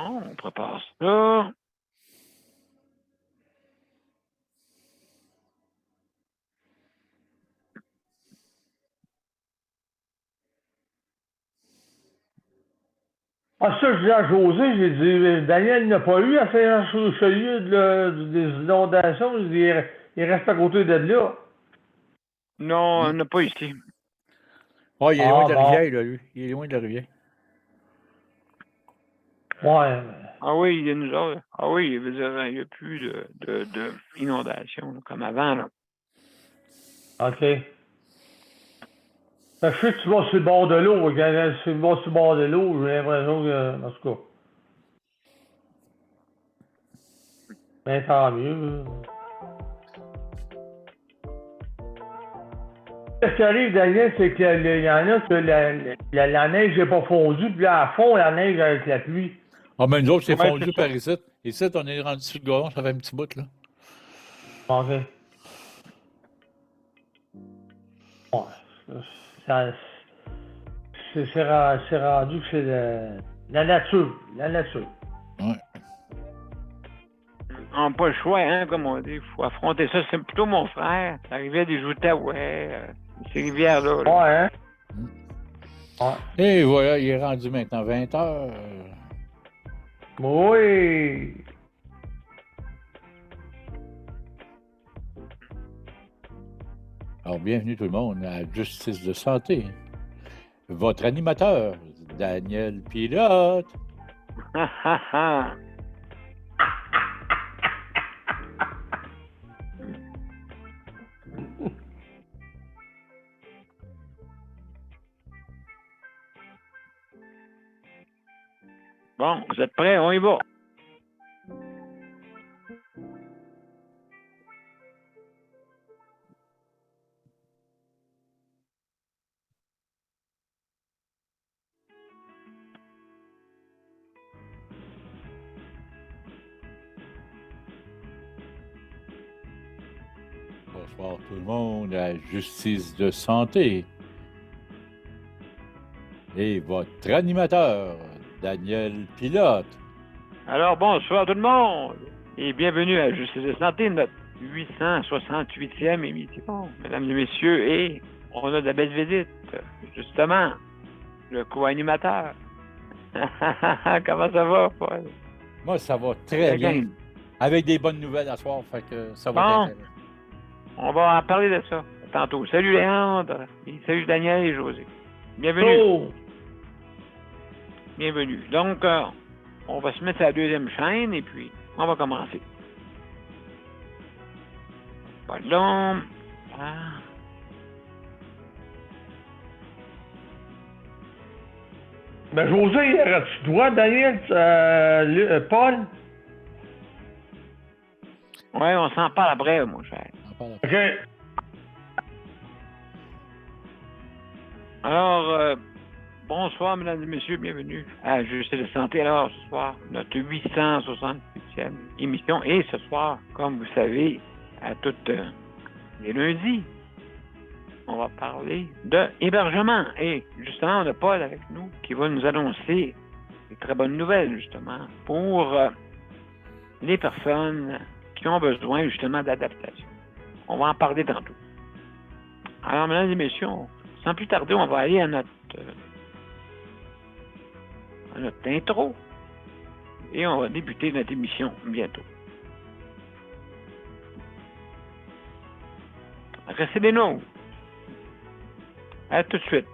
Bon, on prépare ça. Ah, ça, je dis à José, j'ai dit, Daniel n'a pas eu à Saint-Jean-sur-Richelieu des inondations. Je dis, il reste à côté de là. Non, on n'a pas ici. Oh, il est loin de la bon. rivière, là, lui. Il est loin de la rivière. Ouais. Ah oui, il nous a. Ah oui, il n'y a plus de inondation là, comme avant. Là. OK. Fait que je sais que tu vas sur le bord de l'eau. Quand tu vas sur le bord de l'eau, j'ai l'impression que, en tout cas. Ben, tant mieux. Ce qui arrive, Daniel, c'est qu'il y en a que la neige n'est pas fondue, puis là, à fond, la neige avec la pluie. Ah, mais nous autres, c'est Ouais, fondu c'est par ça. ici. Ici, on est rendu sur le gazon, ça fait un petit bout, là. OK. Ouais. Ça, c'est rendu que c'est la nature. La nature. Ouais. On n'a pas le choix, hein, comme on dit. Il faut affronter ça. C'est plutôt mon frère. La rivière des Outaouais. Ces rivières-là. Là. Ouais, hein? Ouais. Et voilà, il est rendu maintenant 20 heures. Oui. Alors, bienvenue tout le monde à Justice de santé. Votre animateur, Daniel Pilote. Bon, vous êtes prêts? On y va. Bonsoir tout le monde à Justice de santé. Et votre animateur, Daniel Pilote. Alors, bonsoir tout le monde. Et bienvenue à Justice de santé, notre 868e émission, mesdames et messieurs. Et on a de belles visites. Justement, le co-animateur. Comment ça va, Paul? Moi, ça va très bien. Avec des bonnes nouvelles à soir, fait que ça va être intéressant. On va en parler de ça tantôt. Salut Léandre. Et salut Daniel et José. Bienvenue. Oh. Bienvenue. Donc, on va se mettre à la deuxième chaîne et puis on va commencer. Pardon. Ah. Ben, José, tu dois, Daniel, Paul? Ouais, on s'en parle après, mon cher. OK. Alors, bonsoir, mesdames et messieurs, bienvenue à Justice de santé. Alors, ce soir, notre 868e émission. Et ce soir, comme vous savez, à toutes les lundis, on va parler de hébergement. Et justement, on a Paul avec nous qui va nous annoncer des très bonnes nouvelles, justement, pour les personnes qui ont besoin, justement, d'adaptation. On va en parler tantôt. Alors, mesdames et messieurs, sans plus tarder, on va aller à notre intro et on va débuter notre émission bientôt. Restez des nôtres. À tout de suite.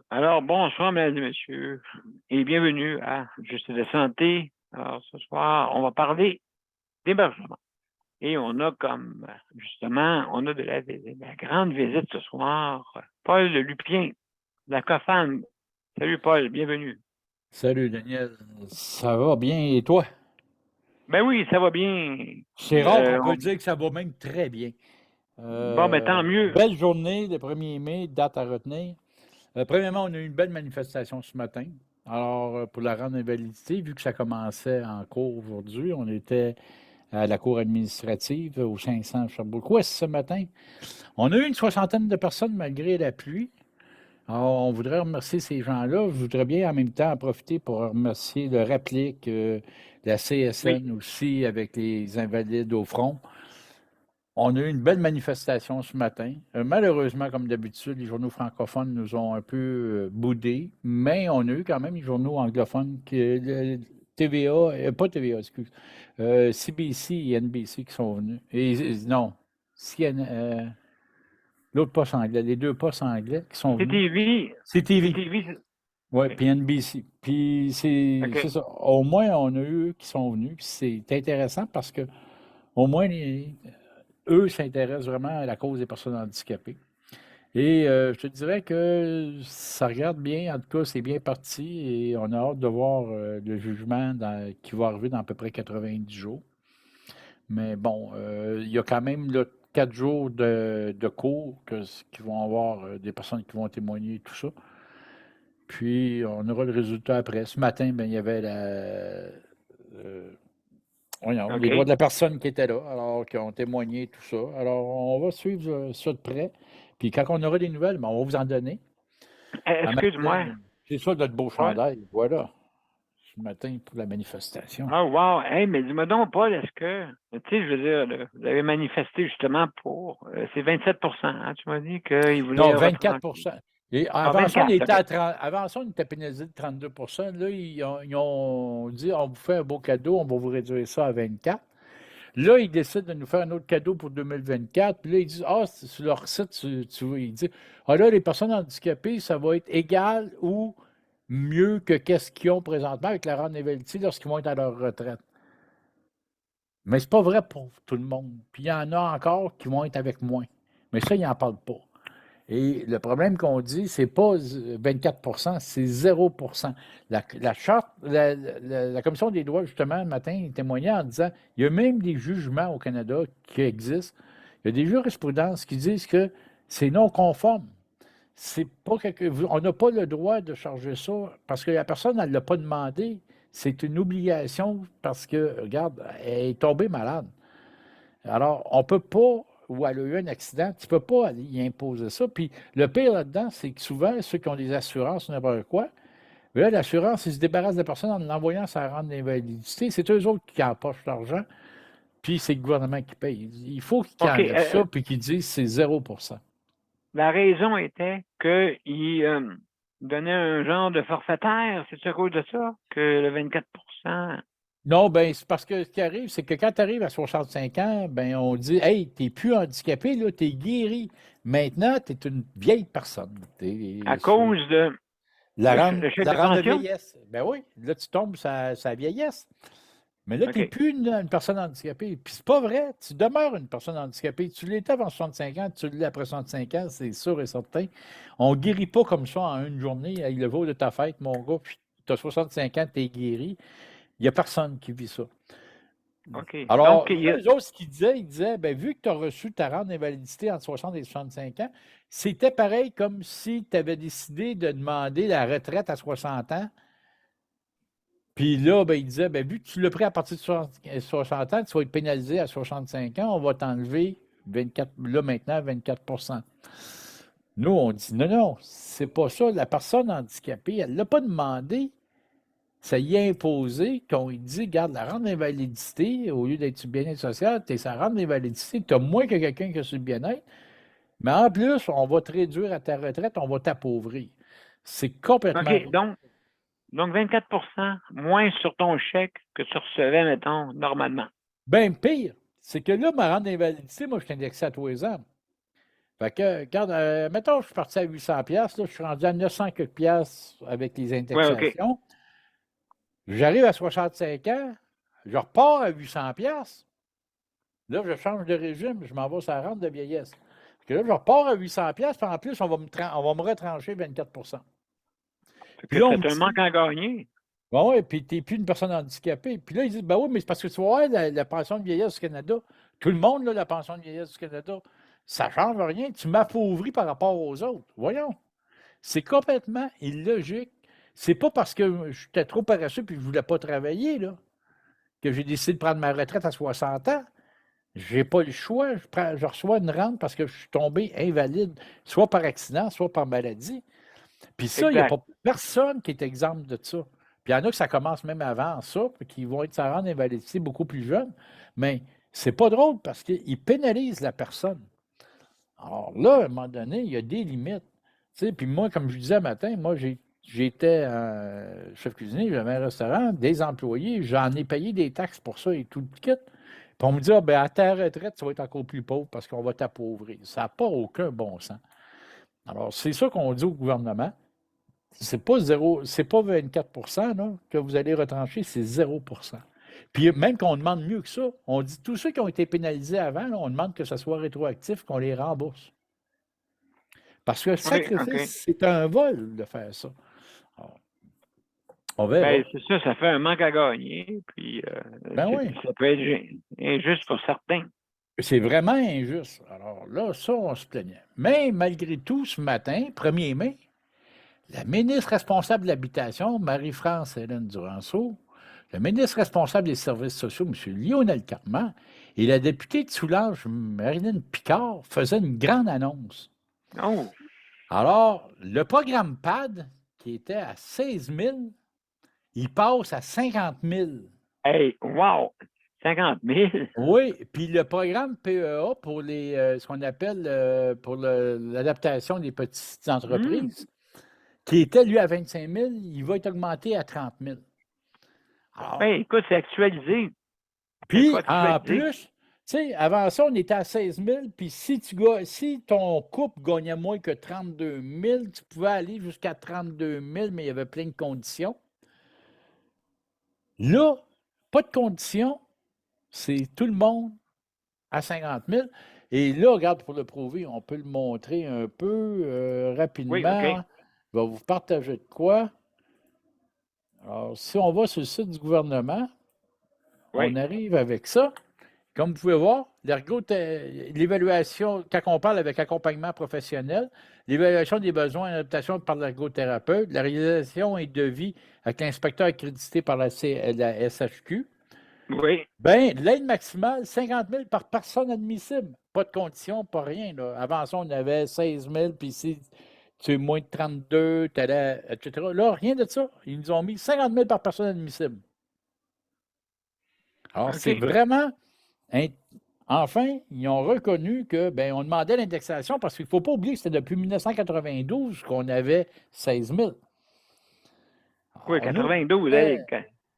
Alors, bonsoir, mesdames et messieurs, et bienvenue à Justice de santé. Alors, ce soir, on va parler d'hébergement. Et on a comme, justement, on a de la grande visite ce soir, Paul Lupien. la COFAN. Salut Paul, bienvenue. Salut Daniel, ça va bien et toi? Ben oui, ça va bien. C'est rare qu'on peut On- dire que ça va même très bien. Bon, ben tant mieux. Belle journée, le 1er mai, date à retenir. Premièrement, on a eu une belle manifestation ce matin. Alors, pour la rendre invalidité, vu que ça commençait en cours aujourd'hui, on était à la cour administrative au 500 Sherbrooke-Ouest ce matin. On a eu une soixantaine de personnes malgré la pluie. Alors, on voudrait remercier ces gens-là. Je voudrais bien en même temps en profiter pour remercier le RAPLIC, la Oui. CSN aussi, avec les invalides au front. On a eu une belle manifestation ce matin. Malheureusement, comme d'habitude, les journaux francophones nous ont un peu boudés, mais on a eu quand même les journaux anglophones, TVA, pas TVA, excuse, CBC et NBC qui sont venus. Non, l'autre poste anglais, les deux postes anglais qui sont venus. CTV, CTV. CTV, Oui, oui. puis NBC. Puis c'est OK. ça. Au moins, on a eu eux qui sont venus. Puis c'est intéressant parce que au moins, eux s'intéressent vraiment à la cause des personnes handicapées. Et je te dirais que ça regarde bien, en tout cas, c'est bien parti et on a hâte de voir le jugement qui va arriver dans à peu près 90 jours. Mais bon, il y a quand même là, 4 jours de cours qui vont avoir des personnes qui vont témoigner et tout ça. Puis, on aura le résultat après. Ce matin, ben, il y avait voyons, les droits OK. de la personne qui étaient là, alors qui ont témoigné, tout ça. Alors, on va suivre ça de près. Puis, quand on aura des nouvelles, ben, on va vous en donner. En même Excuse-moi, temps, c'est ça, notre beau Paul. chandail. Voilà, ce matin pour la manifestation. Oh, wow. Hey, mais dis-moi donc, Paul, est-ce que, tu sais, je veux dire, là, vous avez manifesté justement pour, c'est 27 hein, tu m'as dit qu'ils voulaient Non, 24 retrancher. Et Ah, avant ça, on 24, était à OK. 30, avant ça, on était pénalisé de 32. Là, ils ont dit on vous fait un beau cadeau, on va vous réduire ça à 24. Là, ils décident de nous faire un autre cadeau pour 2024. Puis là, ils disent sur leur site, ils disent là, les personnes handicapées, ça va être égal ou mieux que qu'est-ce qu'ils ont présentement avec la rente d'invalidité lorsqu'ils vont être à leur retraite. Mais c'est pas vrai pour tout le monde. Puis il y en a encore qui vont être avec moins. Mais ça, ils n'en parlent pas. Et le problème qu'on dit, c'est pas 24 c'est 0. La charte, la Commission des droits, justement, le matin, témoignait en disant il y a même des jugements au Canada qui existent. Il y a des jurisprudences qui disent que c'est non conforme. C'est pas on n'a pas le droit de charger ça parce que la personne, elle ne l'a pas demandé. C'est une obligation parce que, regarde, elle est tombée malade. Alors, on ne peut pas, ou elle a eu un accident, tu ne peux pas aller y imposer ça. Puis le pire là-dedans, c'est que souvent, ceux qui ont des assurances, n'importe quoi, là, l'assurance, ils se débarrassent de la personne en l'envoyant sa rente d'invalidité. C'est eux autres qui empochent l'argent, puis c'est le gouvernement qui paye. Il faut qu'ils OK. enlèvent ça, puis qu'ils disent c'est 0. La raison était qu'ils donnaient un genre de forfaitaire. C'est à cause de ça que le 24 Non, ben c'est parce que ce qui arrive, c'est que quand tu arrives à 65 ans, ben on dit hey, t'es plus handicapé, là, t'es guéri. Maintenant, tu es une vieille personne. à cause de le chèque La de rente de pension? vieillesse. Ben oui, là, tu tombes sa vieillesse. Mais là, tu n'es OK. plus une personne handicapée. Puis c'est pas vrai, tu demeures une personne handicapée. Tu l'étais avant 65 ans, tu l'es après 65 ans, c'est sûr et certain. On ne guérit pas comme ça en une journée. Hey, le jour de ta fête, mon gars, puis tu as 65 ans, tu es guéri. Il n'y a personne qui vit ça. OK. Donc, Alors, là, eux autres, ce qu'ils disaient, ils disaient, ben, vu que tu as reçu ta rente d'invalidité entre 60 et 65 ans, c'était pareil comme si tu avais décidé de demander la retraite à 60 ans. Puis là, ben, ils disaient, ben, vu que tu l'as pris à partir de 60 ans, tu vas être pénalisé à 65 ans, on va t'enlever 24, là maintenant 24. Nous, on dit, non, non, c'est pas ça. La personne handicapée, elle ne l'a pas demandé. Ça y est imposé qu'on lui dit, regarde, la rente d'invalidité, au lieu d'être sur le bien-être social, tu es sur la rente d'invalidité, tu as moins que quelqu'un qui est sur le bien-être, mais en plus, on va te réduire à ta retraite, on va t'appauvrir. C'est complètement... OK. Donc 24 moins sur ton chèque que tu recevais, mettons, normalement. Bien pire, c'est que là, ma rente d'invalidité, moi, je suis indexé à tous les ans. Fait que, regarde, mettons, je suis parti à 800 pièces, là, je suis rendu à 900 quelques piastres avec les Oui, OK. indexations. J'arrive à 65 ans, je repars à 800 pièces. Là, je change de régime, je m'en vais sur la rente de vieillesse. Que là, je repars à 800$, puis en plus, on va me retrancher 24%. Puis là, c'est un manque à gagner. Bon, oui, puis tu n'es plus une personne handicapée. Puis là, ils disent, ben oui, mais c'est parce que tu vois, la pension de vieillesse du Canada, tout le monde, là, la pension de vieillesse du Canada, ça ne change rien. Tu m'appauvris par rapport aux autres. Voyons. C'est complètement illogique. C'est pas parce que j'étais trop paresseux et que je ne voulais pas travailler, là, que j'ai décidé de prendre ma retraite à 60 ans. Je n'ai pas le choix. Je reçois une rente parce que je suis tombé invalide, soit par accident, soit par maladie. Puis ça, il n'y a pas personne qui est exempt de ça. Puis il y en a que ça commence même avant ça, puis qui vont être ça rendre invalidité beaucoup plus jeunes. Mais c'est pas drôle parce qu'ils pénalisent la personne. Alors là, à un moment donné, il y a des limites. Tu sais, puis moi, comme je disais matin, moi, j'étais chef cuisinier, j'avais un restaurant, des employés, j'en ai payé des taxes pour ça et tout le kit. Puis on me dit, ah, ben, à ta retraite, tu vas être encore plus pauvre parce qu'on va t'appauvrir. Ça n'a pas aucun bon sens. Alors, c'est ça qu'on dit au gouvernement. C'est pas 24% là, que vous allez retrancher, c'est 0%. Puis même qu'on demande mieux que ça, on dit tous ceux qui ont été pénalisés avant, là, on demande que ça soit rétroactif, qu'on les rembourse. Parce que le sacrifice, c'est un vol de faire ça. Alors, on verra. Ben, c'est ça, ça fait un manque à gagner, puis oui. Ça peut être injuste pour certains. C'est vraiment injuste. Alors là, ça, on se plaignait. Mais malgré tout, ce matin, 1er mai, la ministre responsable de l'Habitation, Marie-France Hélène Duranceau, le ministre responsable des services sociaux, M. Lionel Carman, et la députée de Soulages, Marilyn Picard, faisaient une grande annonce. Oh! Alors, le programme PAD, qui était à 16 000, il passe à 50 000. Hey, wow! 50 000? Oui, puis le programme PEA pour ce qu'on appelle pour l'adaptation des petites entreprises, qui était, lui, à 25 000, il va être augmenté à 30 000. Alors, ben, écoute, c'est actualisé. Puis, en plus, tu sais, avant ça, on était à 16 000, puis si ton couple gagnait moins que 32 000, tu pouvais aller jusqu'à 32 000, mais il y avait plein de conditions. Là, pas de conditions, c'est tout le monde à 50 000. Et là, regarde, pour le prouver, on peut le montrer un peu rapidement. Oui, OK. Je vais vous partager de quoi. Alors, si on va sur le site du gouvernement, on arrive avec ça. Comme vous pouvez voir, l'évaluation, quand on parle avec accompagnement professionnel, l'évaluation des besoins en adaptation par l'ergothérapeute, la réalisation et devis avec l'inspecteur accrédité par la SHQ. Oui. Bien, l'aide maximale, 50 000 par personne admissible. Pas de condition, pas rien. Là. Avant ça, on avait 16 000, puis si tu es moins de 32, etc. Là, rien de ça. Ils nous ont mis 50 000 par personne admissible. Alors, c'est vraiment... Enfin, ils ont reconnu que, ben, on demandait l'indexation parce qu'il ne faut pas oublier que c'était depuis 1992 qu'on avait 16 000. Oui, 92,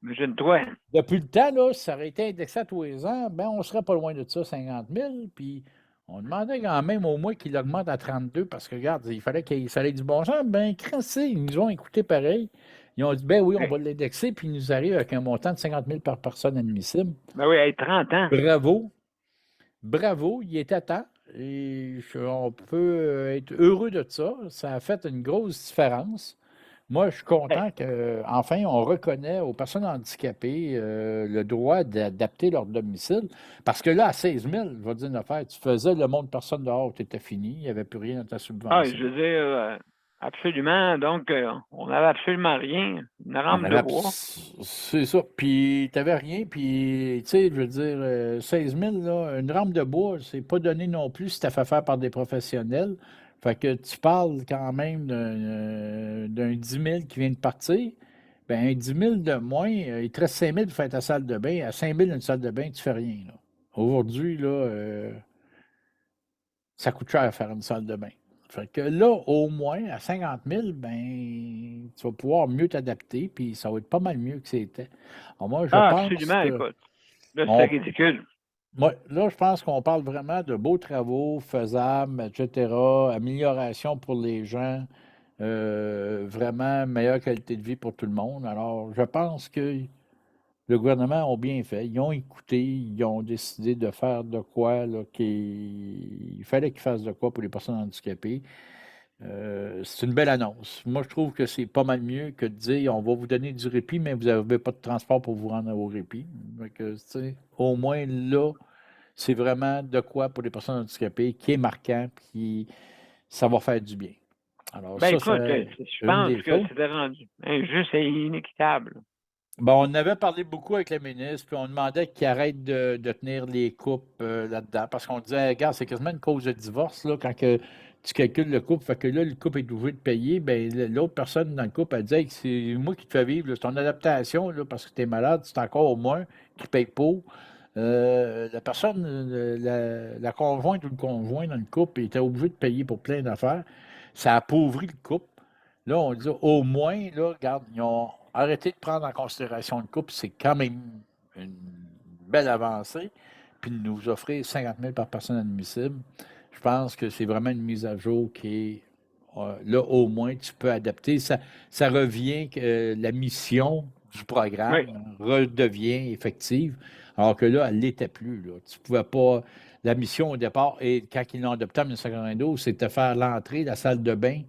imagine-toi. Depuis le temps, là, si ça aurait été indexé à tous les ans, ben, on serait pas loin de ça, 50 000. Puis, on demandait quand même au moins qu'il augmente à 32 parce que, regarde, il fallait qu'il ait du bon sens. Ben, crassé, ils nous ont écouté pareil. Ils ont dit, ben oui, on va l'indexer, puis ils nous arrivent avec un montant de 50 000 par personne admissible. Ben oui, 30 ans. Bravo. Bravo, il était temps. Et on peut être heureux de ça. Ça a fait une grosse différence. Moi, je suis content qu'enfin, on reconnaît aux personnes handicapées le droit d'adapter leur domicile. Parce que là, à 16 000, je vais dire une affaire, tu faisais le monde personne dehors, tu étais fini, il n'y avait plus rien dans ta subvention. Ah, je veux dire, absolument. Donc, on n'avait absolument rien. Une rampe de bois. C'est ça. Puis, tu n'avais rien. Puis, tu sais, je veux dire, 16 000, là, une rampe de bois, c'est pas donné non plus si tu as fait faire par des professionnels. Fait que tu parles quand même d'un 10 000 qui vient de partir. Bien, un 10 000 de moins, il te reste 5 000 pour faire ta salle de bain. À 5 000, une salle de bain, tu fais rien. Aujourd'hui, là, ça coûte cher à faire une salle de bain. Fait que là, au moins, à 50 000, ben, tu vas pouvoir mieux t'adapter, puis ça va être pas mal mieux que c'était. Alors moi, je pense absolument, que écoute. Là, c'est ridicule. Ouais, là, je pense qu'on parle vraiment de beaux travaux faisables, etc., amélioration pour les gens, vraiment meilleure qualité de vie pour tout le monde. Alors, je pense que le gouvernement a bien fait. Ils ont écouté, ils ont décidé de faire de quoi, là, il fallait qu'ils fassent de quoi pour les personnes handicapées. C'est une belle annonce. Moi, je trouve que c'est pas mal mieux que de dire on va vous donner du répit, mais vous n'avez pas de transport pour vous rendre au répit. Donc, tu sais, au moins là, c'est vraiment de quoi pour les personnes handicapées qui est marquant, puis ça va faire du bien. Alors, Ben ça, écoute, c'est je une pense des que choses. c'était rendu injuste et inéquitable. Bon, on avait parlé beaucoup avec le ministre, puis on demandait qu'il arrête de tenir les coupes là-dedans, parce qu'on disait, regarde, c'est quasiment une cause de divorce, là, quand que tu calcules le couple, fait que là, le couple est obligé de payer, ben l'autre personne dans le couple, elle disait que c'est moi qui te fais vivre, là, c'est ton adaptation, là, parce que tu es malade, c'est encore au moins qui paye pour. La personne, la conjointe ou le conjoint dans le couple était obligé de payer pour plein d'affaires. Ça appauvrit le couple. Là, on dit au moins, là, regarde, ils ont arrêté de prendre en considération le couple. C'est quand même une belle avancée. Puis de nous offrir 50 000 par personne admissible, je pense que c'est vraiment une mise à jour qui est là, au moins, tu peux adapter. Ça revient que la mission du Oui. programme redevient effective, alors que là, elle ne l'était plus. Là. Tu ne pouvais pas. La mission au départ, et quand ils l'ont adopté en 1992, c'était faire l'entrée, la salle de bain,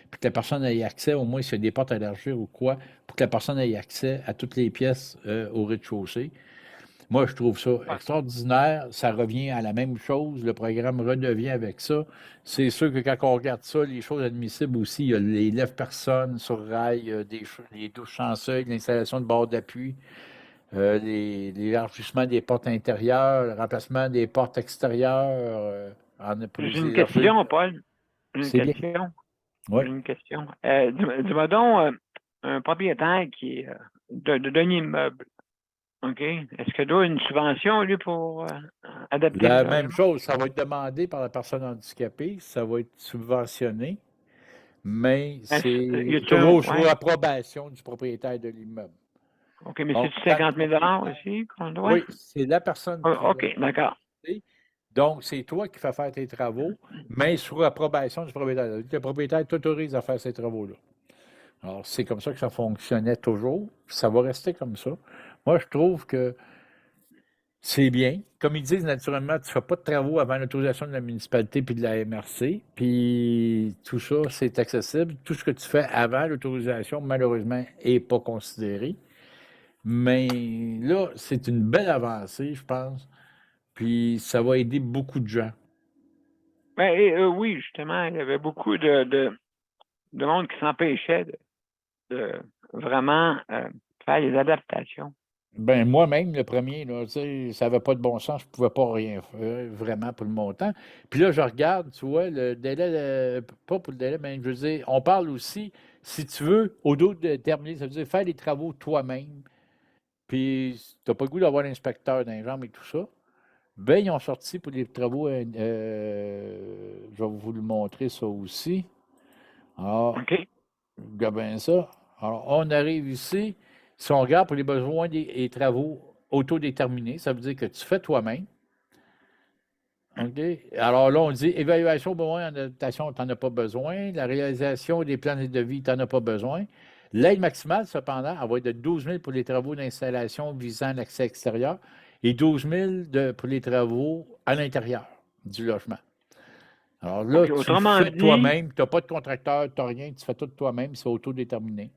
puis que la personne ait accès, au moins s'il y a des portes à élargir ou quoi, pour que la personne ait accès à toutes les pièces au rez-de-chaussée. Moi, je trouve ça Ouais. extraordinaire. Ça revient à la même chose. Le programme redevient avec ça. C'est sûr que quand on regarde ça, les choses admissibles aussi, il y a les lève-personnes sur rail, les douches en seuil, l'installation de barres d'appui, l'élargissement des portes intérieures, le remplacement des portes extérieures pour J'ai les une élargir. question, Paul. Une C'est bien. question. Oui. Une question. Dis-moi donc, un propriétaire qui est d'un immeuble, OK? Est-ce qu'il doit une subvention, lui, pour adapter le La même logement? chose, ça va être demandé par la personne handicapée, ça va être subventionné, mais Y c'est a-t-il toujours ouais. sous approbation du propriétaire de l'immeuble. OK, mais Donc, c'est-tu quand 50 le 000 propriétaire, aussi qu'on doit? oui, c'est la personne qui va OK, d'accord. adapter. Donc, c'est toi qui fais faire tes travaux, mais sous approbation du propriétaire. Le propriétaire t'autorise à faire ces travaux-là. Alors, c'est comme ça que ça fonctionnait toujours, puis ça va rester comme ça. Moi, je trouve que c'est bien. Comme ils disent, naturellement, tu ne fais pas de travaux avant l'autorisation de la municipalité puis de la MRC. Puis tout ça, c'est accessible. Tout ce que tu fais avant l'autorisation, malheureusement, n'est pas considéré. Mais là, c'est une belle avancée, je pense. Puis ça va aider beaucoup de gens. Ben, oui, justement, il y avait beaucoup de monde qui s'empêchait de vraiment faire les adaptations. Ben moi-même, le premier, là, tu sais, ça n'avait pas de bon sens, je ne pouvais pas rien faire vraiment pour le montant. Puis là, je regarde, tu vois, le délai, pas pour le délai, mais je veux dire, on parle aussi, si tu veux, au dos de terminer, ça veut dire faire les travaux toi-même, puis tu n'as pas le goût d'avoir l'inspecteur dans les jambes et tout ça. Ben, ils ont sorti pour les travaux, je vais vous le montrer ça aussi. Alors, OK? regarde bien ça. Alors, on arrive ici. Si on regarde pour les besoins des travaux autodéterminés, ça veut dire que tu fais toi-même. OK? Alors là, on dit évaluation besoin en adaptation, tu n'en as pas besoin. La réalisation des plans de vie, tu n'en as pas besoin. L'aide maximale, cependant, elle va être de 12 000 pour les travaux d'installation visant l'accès extérieur et 12 000 pour les travaux à l'intérieur du logement. Alors là, OK, tu autrement fais dit, toi-même, tu n'as pas de contracteur, tu n'as rien, tu fais tout toi-même, c'est autodéterminé.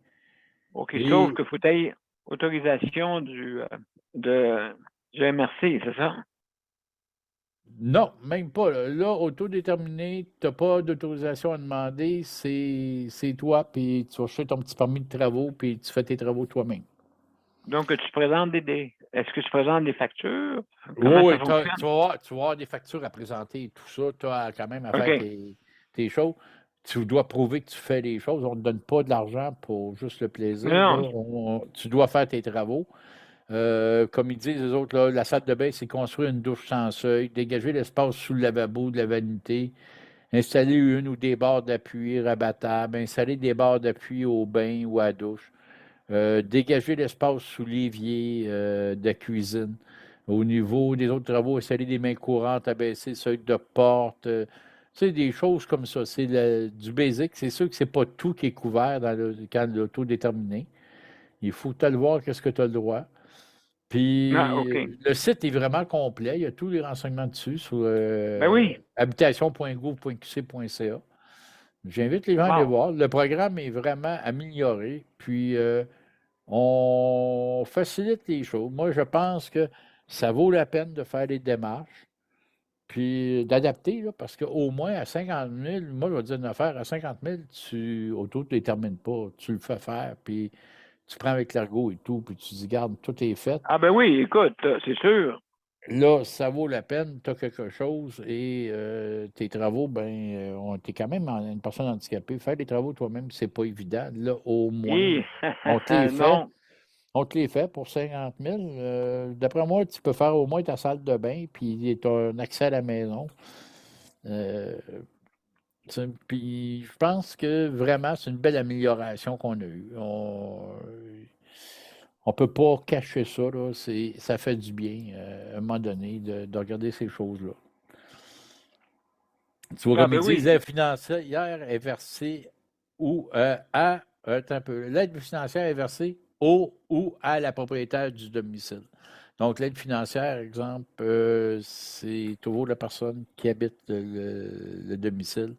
OK, sauf Et qu'il faut qu'il autorisation du MRC, c'est ça? non, même pas. Là, autodéterminé, tu n'as pas d'autorisation à demander, c'est toi, puis tu vas chercher ton petit permis de travaux, puis tu fais tes travaux toi-même. Donc, tu présentes est-ce que tu présentes des factures? Oui, Comment oui, ça fonctionne? tu vas avoir des factures à présenter et tout ça. Tu as quand même à faire OK. tes choses. Tu dois prouver que tu fais les choses. On ne te donne pas de l'argent pour juste le plaisir. Là. Non, Tu dois faire tes travaux. Comme ils disent les autres, là, la salle de bain, c'est construire une douche sans seuil, dégager l'espace sous le lavabo de la vanité, installer une ou des barres d'appui rabattables, installer des barres d'appui au bain ou à la douche, dégager l'espace sous l'évier de la cuisine. Au niveau des autres travaux, installer des mains courantes, abaisser le seuil de porte. Tu sais, des choses comme ça. C'est du basic. C'est sûr que c'est pas tout qui est couvert dans quand l'auto déterminé. Il faut te le voir, qu'est-ce que tu as le droit. Ah, Puis OK. le site est vraiment complet. Il y a tous les renseignements dessus sur Ben oui. habitation.gouv.qc.ca. J'invite les gens à aller Wow. voir. Le programme est vraiment amélioré. Puis on facilite les choses. Moi, je pense que ça vaut la peine de faire les démarches. Puis d'adapter, là, parce qu'au moins à 50 000, moi, je vais dire une affaire, à 50 000, tu auto-détermines pas. Tu le fais faire, puis tu prends avec l'ergot et tout, puis tu dis, garde, tout est fait. Ah ben oui, écoute, c'est sûr. Là, ça vaut la peine, tu as quelque chose et tes travaux, tu es quand même une personne handicapée. Faire des travaux toi-même, c'est pas évident. Là, au moins, Et on te les fait. non. On te les fait pour 50 000. D'après moi, tu peux faire au moins ta salle de bain, puis tu as un accès à la maison. Euh, Puis je pense que vraiment, c'est une belle amélioration qu'on a eue. On peut pas cacher ça, là. Ça fait du bien, à un moment donné, de regarder ces choses-là. Tu vois, Ah comme ben ils disent, oui. l'aide financière est versée attends un peu. L'aide financière est versée au ou à la propriétaire du domicile. Donc, l'aide financière, exemple, c'est toujours la personne qui habite le domicile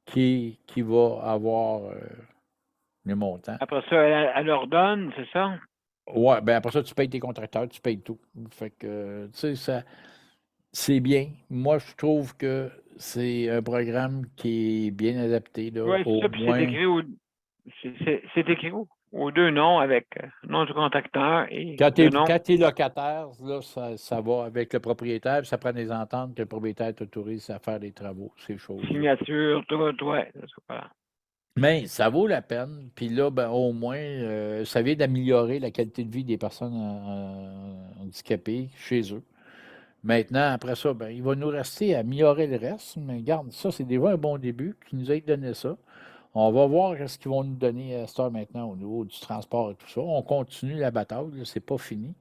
qui va avoir le montant. Après ça, elle leur donne, c'est ça? Ouais, ben après ça, tu payes tes contracteurs, tu payes tout. Fait que, tu sais, c'est bien. Moi, je trouve que c'est un programme qui est bien adapté, là, Oui, c'est au ça, puis c'est moins. écrit c'est écrit aux deux noms avec nom du contracteur et Quand tu le nom, es locataire, là, ça va avec le propriétaire, puis ça prend des ententes que le propriétaire t'autorise à faire des travaux, ces choses-là. signature, tout, ouais. Voilà. Mais ça vaut la peine. Puis là, ben, au moins, ça vient d'améliorer la qualité de vie des personnes handicapées chez eux. Maintenant, après ça, ben, il va nous rester à améliorer le reste. Mais regarde, ça, c'est déjà un bon début qui nous a donné ça. On va voir ce qu'ils vont nous donner à cette heure maintenant au niveau du transport et tout ça. On continue la bataille, là, c'est pas fini.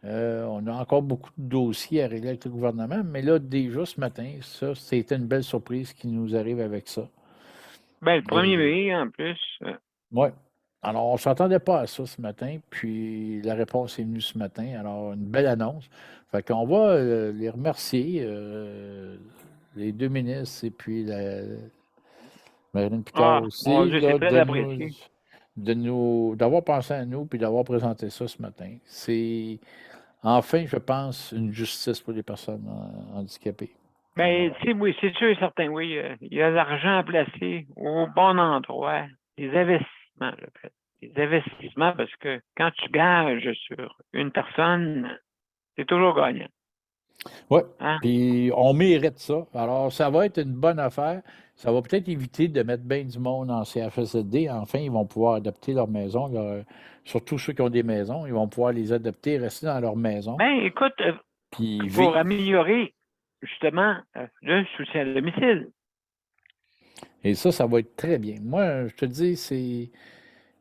On a encore beaucoup de dossiers à régler avec le gouvernement, mais là, déjà ce matin, ça, c'était une belle surprise qui nous arrive avec ça. Ben, le 1er mai, en plus. Oui. Alors, on ne s'attendait pas à ça ce matin, puis la réponse est venue ce matin. Alors, une belle annonce. Fait qu'on va les remercier, les deux ministres et puis Marine Picard Ah, mon aussi, Dieu, c'est là, très apprécié. d'avoir pensé à nous puis d'avoir présenté ça ce matin. C'est enfin, je pense, une justice pour les personnes handicapées. Ben, Alors, tu sais, oui, c'est sûr et certain, oui. Il y a de l'argent à placer au bon endroit. Des investissements, je fait. Des investissements parce que quand tu gages sur une personne, c'est toujours gagnant. oui, Hein? puis on mérite ça. Alors, ça va être une bonne affaire. Ça va peut-être éviter de mettre bien du monde en CHSLD. Enfin, ils vont pouvoir adapter leur maison, surtout ceux qui ont des maisons, ils vont pouvoir les adapter, rester dans leur maison, Ben, écoute, puis pour vivre. améliorer justement le soutien à domicile. Et ça va être très bien. Moi, je te dis,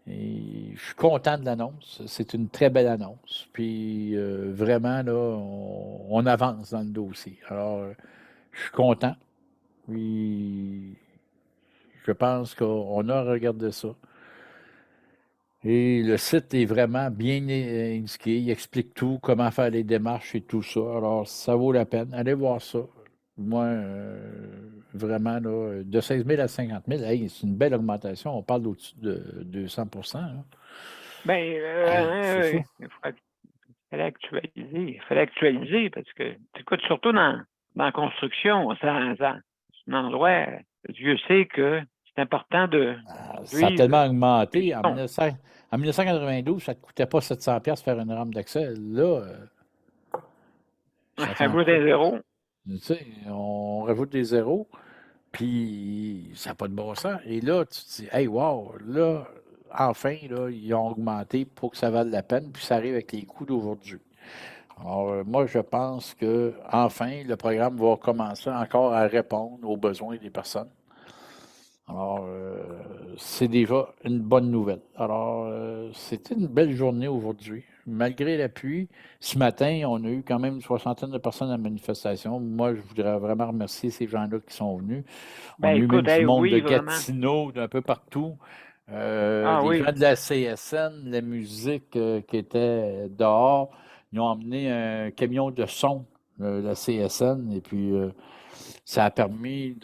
je suis content de l'annonce. C'est une très belle annonce. Puis vraiment, là, on avance dans le dossier. Alors, je suis content. Puis, je pense qu'on a regardé ça. Et le site est vraiment bien indiqué. Il explique tout, comment faire les démarches et tout ça. Alors, ça vaut la peine. Allez voir ça. Moi, vraiment, là, de 16 000 à 50 000, hey, c'est une belle augmentation. On parle au-dessus de 200 là. Ben, Hey, c'est fou. il fallait actualiser parce que, écoute, surtout dans la construction, c'est un endroit, Dieu sait que c'est important de Ça a suivre tellement les augmenté. gestions. En 1992, ça ne te coûtait pas 700 faire une rampe d'accès. Là, ça À en bout d'un coûte. zéro. Tu sais, on rajoute des zéros. Puis, ça n'a pas de bon sens. Et là, tu te dis, hey, wow, là, enfin, là, ils ont augmenté pour que ça vaille la peine, puis ça arrive avec les coûts d'aujourd'hui. Alors, moi, je pense que, enfin, le programme va commencer encore à répondre aux besoins des personnes. Alors, c'est déjà une bonne nouvelle. Alors, c'était une belle journée aujourd'hui. Malgré la pluie, ce matin, on a eu quand même une soixantaine de personnes à la manifestation. Moi, je voudrais vraiment remercier ces gens-là qui sont venus. On Ben, a eu même écoute, du hey, monde de oui, vraiment. Gatineau, d'un peu partout. Ah Des gens oui. de la CSN, la musique qui était dehors. ils ont emmené un camion de son, la CSN, et puis ça a permis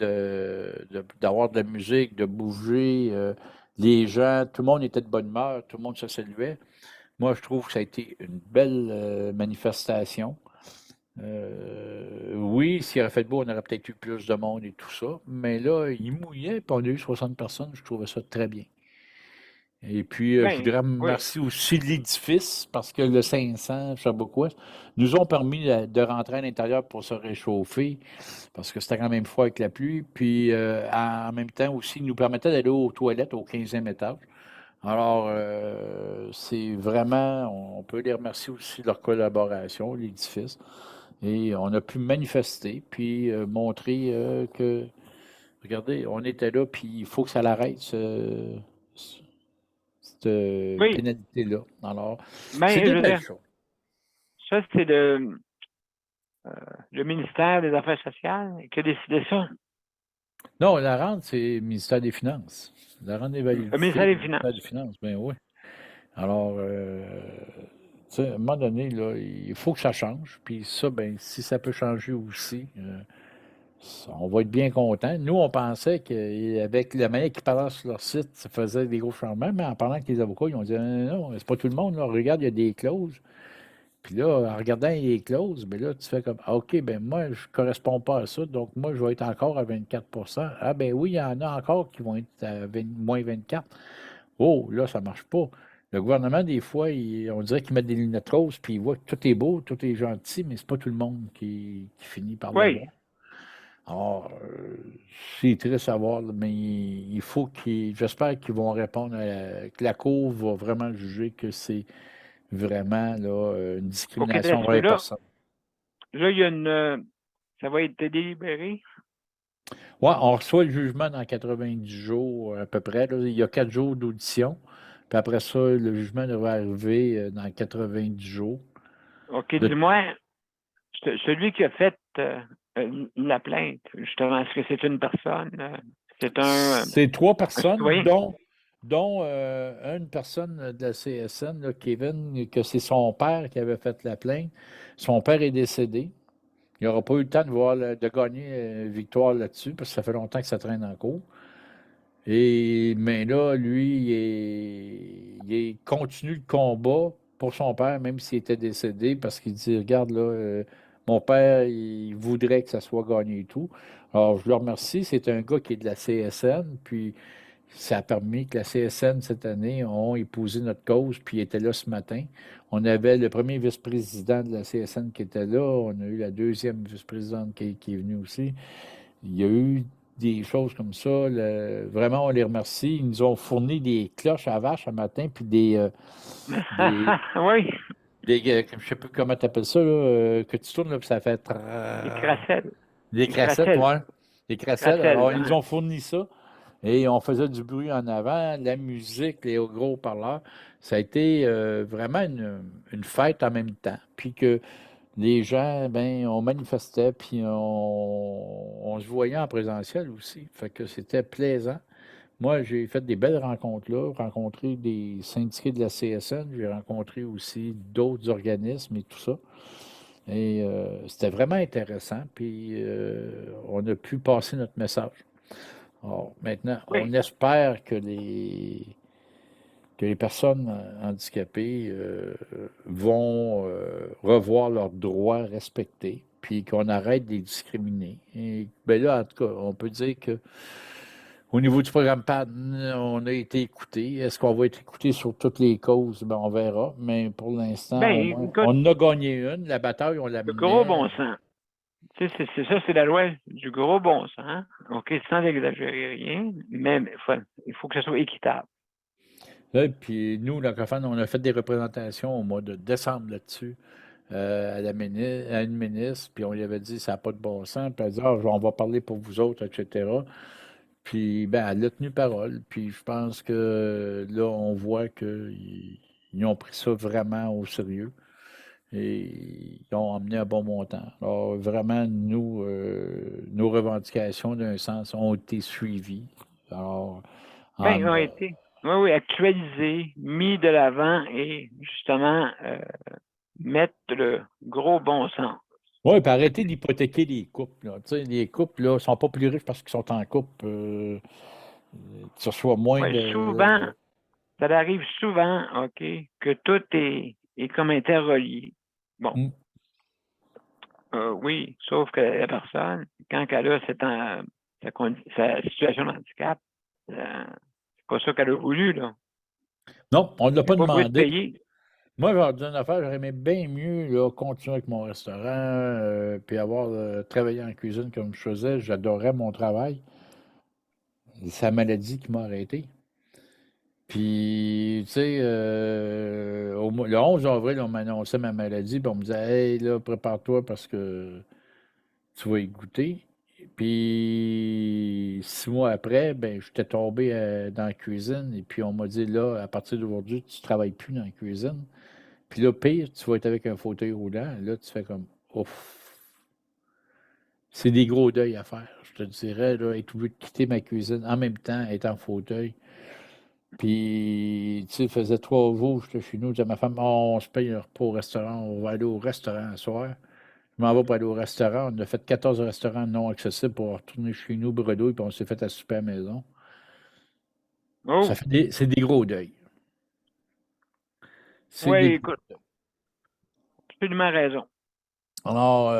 d'avoir de la musique, de bouger. Les gens, tout le monde était de bonne humeur, tout le monde se saluait. Moi, je trouve que ça a été une belle manifestation. Oui, s'il aurait fait beau, on aurait peut-être eu plus de monde et tout ça. Mais là, il mouillait, puis on a eu 60 personnes. Je trouvais ça très bien. Et puis, je Ben, voudrais oui. remercier aussi l'édifice parce que le 500 Sherbrooke-Ouest nous ont permis de rentrer à l'intérieur pour se réchauffer parce que c'était quand même froid avec la pluie. Puis, en même temps aussi, ils nous permettaient d'aller aux toilettes au 15e étage. Alors, c'est vraiment, on peut les remercier aussi de leur collaboration, l'édifice. Et on a pu manifester, puis montrer que, regardez, on était là, puis il faut que ça l'arrête, cette Oui. pénalité-là. Alors, c'est Ben, je des veux belles dire, choses. ça, c'est le ministère des Affaires sociales qui a décidé ça. Non, la rente, c'est le ministère des Finances. La rente des Le validités, ministère le des ministère Finances. des Finances, ben oui. Alors, tu sais, à un moment donné, là, il faut que ça change. Puis ça, ben, si ça peut changer aussi, on va être bien content. Nous, on pensait qu'avec la manière qu'ils parlaient sur leur site, ça faisait des gros changements, mais en parlant avec les avocats, ils ont dit non, c'est pas tout le monde. Là. Regarde, il y a des clauses. Puis là, en regardant les clauses, ben là, tu fais comme ah, OK, ben moi, je ne corresponds pas à ça, donc moi, je vais être encore à 24. Ah, ben oui, il y en a encore qui vont être à moins 24. Oh, là, ça ne marche pas. Le gouvernement, des fois, on dirait qu'ils mettent des lunettes roses, puis ils voient que tout est beau, tout est gentil, mais c'est pas tout le monde qui finit par Oui. l'avoir. Alors, c'est triste à voir, là, mais il faut j'espère qu'ils vont répondre que la Cour va vraiment juger que c'est vraiment là, une OK, discrimination envers les là, personnes. là, il y a ça va être délibéré. Ouais, on reçoit le jugement dans 90 jours à peu près. Là. Il y a 4 jours d'audition. Puis après ça, le jugement devrait arriver dans 90 jours. OK, De- dis-moi, celui qui a fait la plainte, justement, est-ce que c'est une personne? C'est C'est 3 un personnes, citoyen? dont une personne de la CSN, là, Kevin, que c'est son père qui avait fait la plainte. Son père est décédé. Il n'aura pas eu le temps de gagner victoire là-dessus, parce que ça fait longtemps que ça traîne en cours. Mais là, lui, il continue le combat pour son père, même s'il était décédé, parce qu'il dit, regarde, là, mon père, il voudrait que ça soit gagné et tout. Alors, je le remercie. C'est un gars qui est de la CSN, puis ça a permis que la CSN, cette année, ont épousé notre cause, puis il était là ce matin. On avait le premier vice-président de la CSN qui était là. On a eu la deuxième vice-présidente qui est venue aussi. Il y a eu des choses comme ça. Vraiment, on les remercie. Ils nous ont fourni des cloches à vache un matin, puis des, Oui, je ne sais plus comment tu appelles ça, là, que tu tournes, là, puis ça fait les cracelles. des Les crassettes, cracelles. ouais. Des crassettes. Cracelles. Alors, ils nous ont fourni ça. Et on faisait du bruit en avant, la musique, les gros parleurs. Ça a été vraiment une fête en même temps. Puis que les gens, ben, on manifestait, puis on se voyait en présentiel aussi. Fait que c'était plaisant. Moi, j'ai fait des belles rencontres là, rencontré des syndiqués de la CSN, j'ai rencontré aussi d'autres organismes et tout ça. Et c'était vraiment intéressant, puis on a pu passer notre message. Alors, maintenant, Oui. on espère que les personnes handicapées vont revoir leurs droits respectés, puis qu'on arrête de les discriminer. Et ben là, en tout cas, on peut dire que au niveau du programme PAD, on a été écouté. Est-ce qu'on va être écouté sur toutes les causes? Ben, on verra. Mais pour l'instant, au Ben, moins, écoute, on en a gagné une. La bataille, on la le gros menait. bon sens. Tu sais, c'est ça, c'est la loi du gros bon sens. OK, sans exagérer rien, mais il faut que ce soit équitable. Là, puis nous, l'Ancrophone, on a fait des représentations au mois de décembre là-dessus. À une ministre, puis on lui avait dit ça n'a pas de bon sens, puis elle a dit ah, on va parler pour vous autres, etc. Puis ben, elle a tenu parole, puis je pense que là, on voit qu'ils ont pris ça vraiment au sérieux et ils ont emmené un bon montant. Alors vraiment, nous, nos revendications, d'un sens, ont été suivies. Alors, Ben, en, ils ont été, oui, oui, actualisés, mis de l'avant et justement mettre le gros bon sens. Oui, puis arrêtez d'hypothéquer les couples. Là. Tu sais, les couples ne sont pas plus riches parce qu'ils sont en couple. Tu reçois moins Oui, souvent, ça arrive souvent, OK, que tout est comme interrelié. Bon, Hmm. oui, sauf que la personne, quand elle a sa situation de handicap, c'est pas ça qu'elle a voulu, là. Non, on ne l'a Elle n'a pas pas voulu te demandé. payer. Moi, je vais leur dire une affaire, j'aurais aimé bien mieux là, continuer avec mon restaurant, puis avoir travaillé en cuisine comme je faisais. J'adorais mon travail. C'est la maladie qui m'a arrêté. Puis, tu sais, le 11 avril, on m'annonçait ma maladie, puis on me disait, hey, là, prépare-toi parce que tu vas y goûter. Puis, 6 mois après, ben, j'étais tombé dans la cuisine, et puis on m'a dit, là, à partir d'aujourd'hui, tu ne travailles plus dans la cuisine. Puis là, pire, tu vas être avec un fauteuil roulant. Là, tu fais comme, ouf. C'est des gros deuils à faire, je te dirais, là, être obligé de quitter ma cuisine en même temps, être en fauteuil. Puis, tu sais, il faisait 3 jours, j'étais chez nous, je disais à ma femme, oh, on se paye un repas au restaurant, on va aller au restaurant ce soir. Je m'en vais pour aller au restaurant. On a fait 14 restaurants non accessibles pour retourner chez nous, bredouille, puis on s'est fait à souper à la maison. Oh, C'est des gros deuils. C'est des oui, gros. écoute, absolument raison. Alors,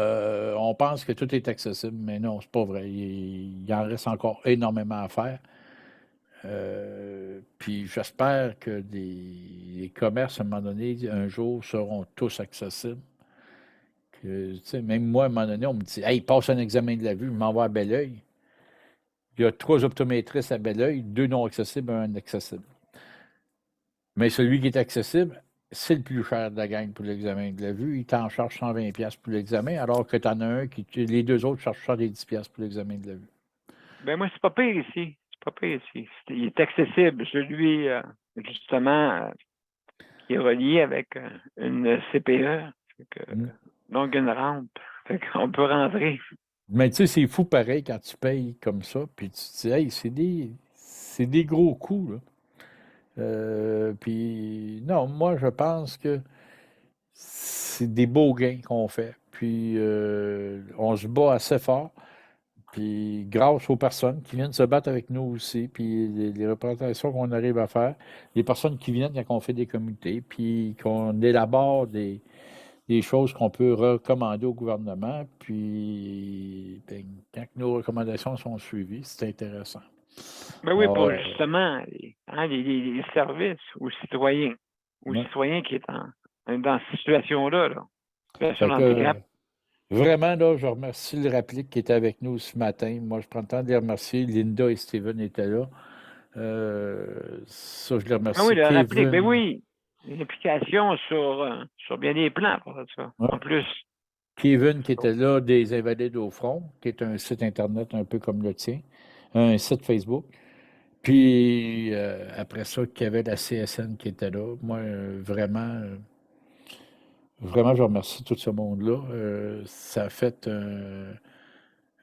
on pense que tout est accessible, mais non, c'est pas vrai. Il en reste encore énormément à faire. Puis j'espère que les commerces, à un moment donné, un jour, seront tous accessibles. Tu sais, même moi, à un moment donné, on me dit, hey, passe un examen de la vue, je m'envoie à Belleuil. Il y a 3 optométristes à Belleuil, 2 non accessibles, un accessible. Mais celui qui est accessible, c'est le plus cher de la gang pour l'examen de la vue. Il t'en charge 120$ pour l'examen, alors que tu en as un qui. Les deux autres chargent 110$ pour l'examen de la vue. Ben moi, c'est pas pire ici. C'est pas pire ici. Il est accessible. Celui, justement, qui est relié avec une CPE. Fait que, Mm. donc, une rampe. Fait qu'on peut rentrer. Mais tu sais, c'est fou pareil quand tu payes comme ça, puis tu te dis, hey, c'est des gros coûts, là. Puis non, moi, je pense que c'est des beaux gains qu'on fait. Puis on se bat assez fort. Puis grâce aux personnes qui viennent se battre avec nous aussi, puis les représentations qu'on arrive à faire, les personnes qui viennent quand on fait des comités, puis qu'on élabore des choses qu'on peut recommander au gouvernement, puis ben, quand nos recommandations sont suivies, c'est intéressant. Ben oui, pour Alors, justement les services aux ouais. citoyens qui sont dans cette situation-là, là. Situation Fait de que handicap. vraiment, là, je remercie le Rapplique qui était avec nous ce matin. Moi, je prends le temps de les remercier. Linda et Steven étaient là. Ça, je les Ben oui, remercie. le rappeler. Ben Kevin. oui, une application sur bien des plans pour ça. Ouais. En plus. Kevin qui était là des Invalides au front, qui est un site Internet un peu comme le tien, un site Facebook. Puis après ça, qu'il y avait la CSN qui était là. Moi, vraiment, je remercie tout ce monde-là. Ça a fait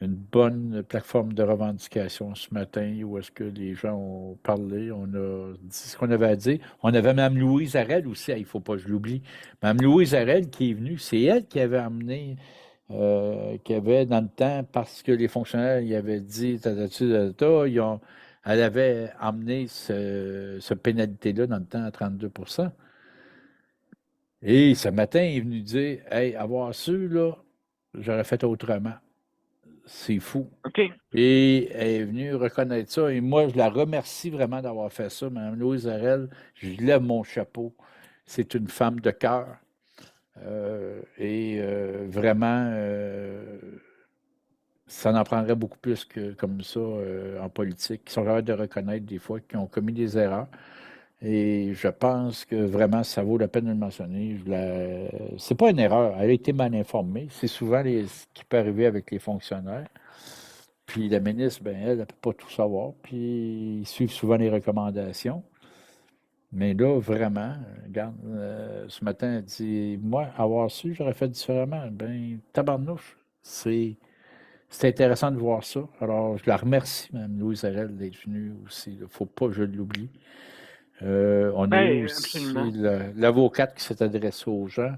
une bonne plateforme de revendication ce matin où est-ce que les gens ont parlé, on a dit ce qu'on avait à dire. On avait Mme Louise Arel aussi, il ne faut pas que je l'oublie. Mme Louise Arel qui est venue, c'est elle qui avait amené, qui avait dans le temps, parce que les fonctionnaires y avaient dit, elle avait amené ce pénalité-là dans le temps à 32%. Et ce matin, il est venu dire, hey, avoir su, là, j'aurais fait autrement. C'est fou. OK. Et elle est venue reconnaître ça. Et moi, je la remercie vraiment d'avoir fait ça. Mme Louise Arel, je lève mon chapeau. C'est une femme de cœur. Vraiment, ça en prendrait beaucoup plus que comme ça en politique, qui sont capables de reconnaître des fois qu'ils ont commis des erreurs. Et je pense que vraiment, ça vaut la peine de le mentionner. C'est pas une erreur. Elle a été mal informée. C'est souvent ce qui peut arriver avec les fonctionnaires. Puis la ministre, ben, elle ne peut pas tout savoir. Puis ils suivent souvent les recommandations. Mais là, vraiment, regarde, ce matin, elle dit, moi, avoir su, j'aurais fait différemment. Ben, tabarnouche, c'est intéressant de voir ça. Alors, je la remercie, Mme Louise Arel, d'être venue aussi. Il ne faut pas que je l'oublie. On a eu Ben, aussi absolument. l'avocate qui s'est adressée aux gens.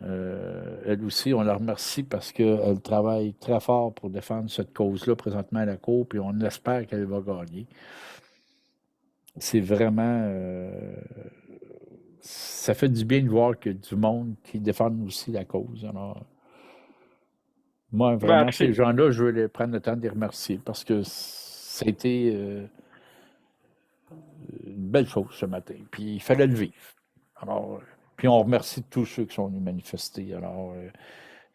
Elle aussi, on la remercie parce qu'elle travaille très fort pour défendre cette cause-là présentement à la Cour, puis on espère qu'elle va gagner. C'est vraiment... ça fait du bien de voir qu'il y a du monde qui défend aussi la cause. Alors, moi, Ben, vraiment, ces c'est- gens-là, je veux les prendre le temps de les remercier parce que ça a été une belle chose ce matin. Puis il fallait le vivre. Alors, puis on remercie tous ceux qui sont venus manifester. Alors,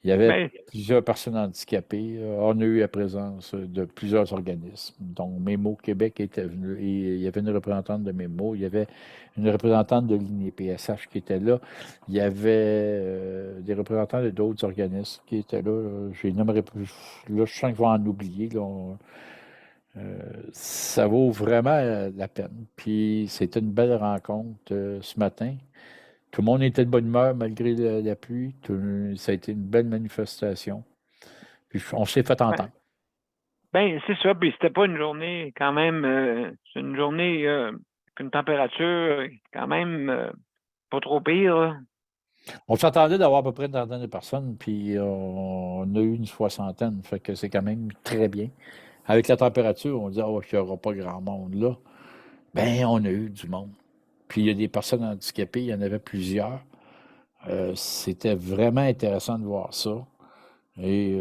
il y avait ben, plusieurs personnes handicapées. On a eu la présence de plusieurs organismes. Donc, Mémo Québec était venu. Et il y avait une représentante de Mémo. Il y avait une représentante de l'INEPSH qui était là. Il y avait des représentants de d'autres organismes qui étaient là. Je les nommerai plus. Là, je sens que je vais en oublier. Là. Ça vaut vraiment la peine. Puis, c'était une belle rencontre ce matin. Tout le monde était de bonne humeur malgré la pluie. Ça a été une belle manifestation. Puis on s'est fait ben, entendre. ben, c'est ça. Puis c'était pas une journée quand même. C'est une journée avec une température quand même pas trop pire, là. On s'attendait d'avoir à peu près une trentaine de personnes, puis on a eu une soixantaine. Fait que c'est quand même très bien. Avec la température, on dit oh, qu'il n'y aura pas grand monde là. Ben, on a eu du monde. Puis il y a des personnes handicapées, il y en avait plusieurs. C'était vraiment intéressant de voir ça. Et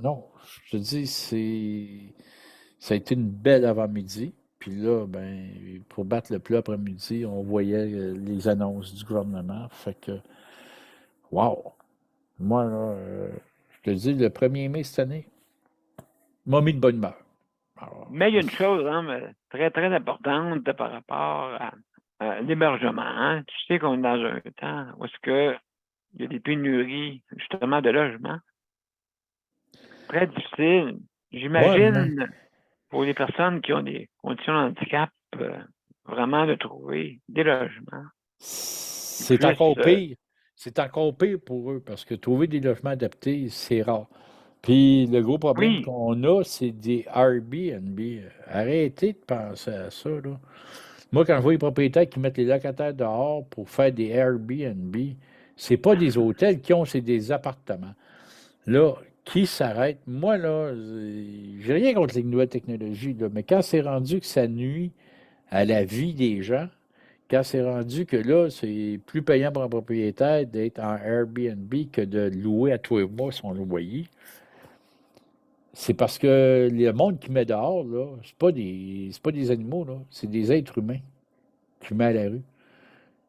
non, je te dis, ça a été une belle avant-midi. Puis là, ben, pour battre le plat après-midi, on voyait les annonces du gouvernement. Fait que, wow! Moi, là, je te dis, le 1er mai cette année m'a mis de bonne humeur. Alors, Mais il y a une chose hein, mais très, très importante par rapport à l'hébergement. Hein. Tu sais qu'on est dans un temps où est-ce que il y a des pénuries, justement, de logements. Très difficile. ouais, mais J'imagine, pour les personnes qui ont des conditions de handicap, vraiment de trouver des logements qui c'est puissent. encore pire. C'est encore pire pour eux parce que trouver des logements adaptés, c'est rare. Puis le gros problème Oui, qu'on a, c'est des Airbnb. Arrêtez de penser à ça, là. Moi, quand je vois les propriétaires qui mettent les locataires dehors pour faire des Airbnb, c'est pas des hôtels qui ont, c'est des appartements. Là, qui s'arrête? Moi, là, j'ai rien contre les nouvelles technologies, là, mais quand c'est rendu que ça nuit à la vie des gens, quand c'est rendu que là, c'est plus payant pour un propriétaire d'être en Airbnb que de louer à tous les mois son loyer, c'est parce que le monde qui met dehors, là, c'est pas des animaux, là, c'est des êtres humains qui met à la rue.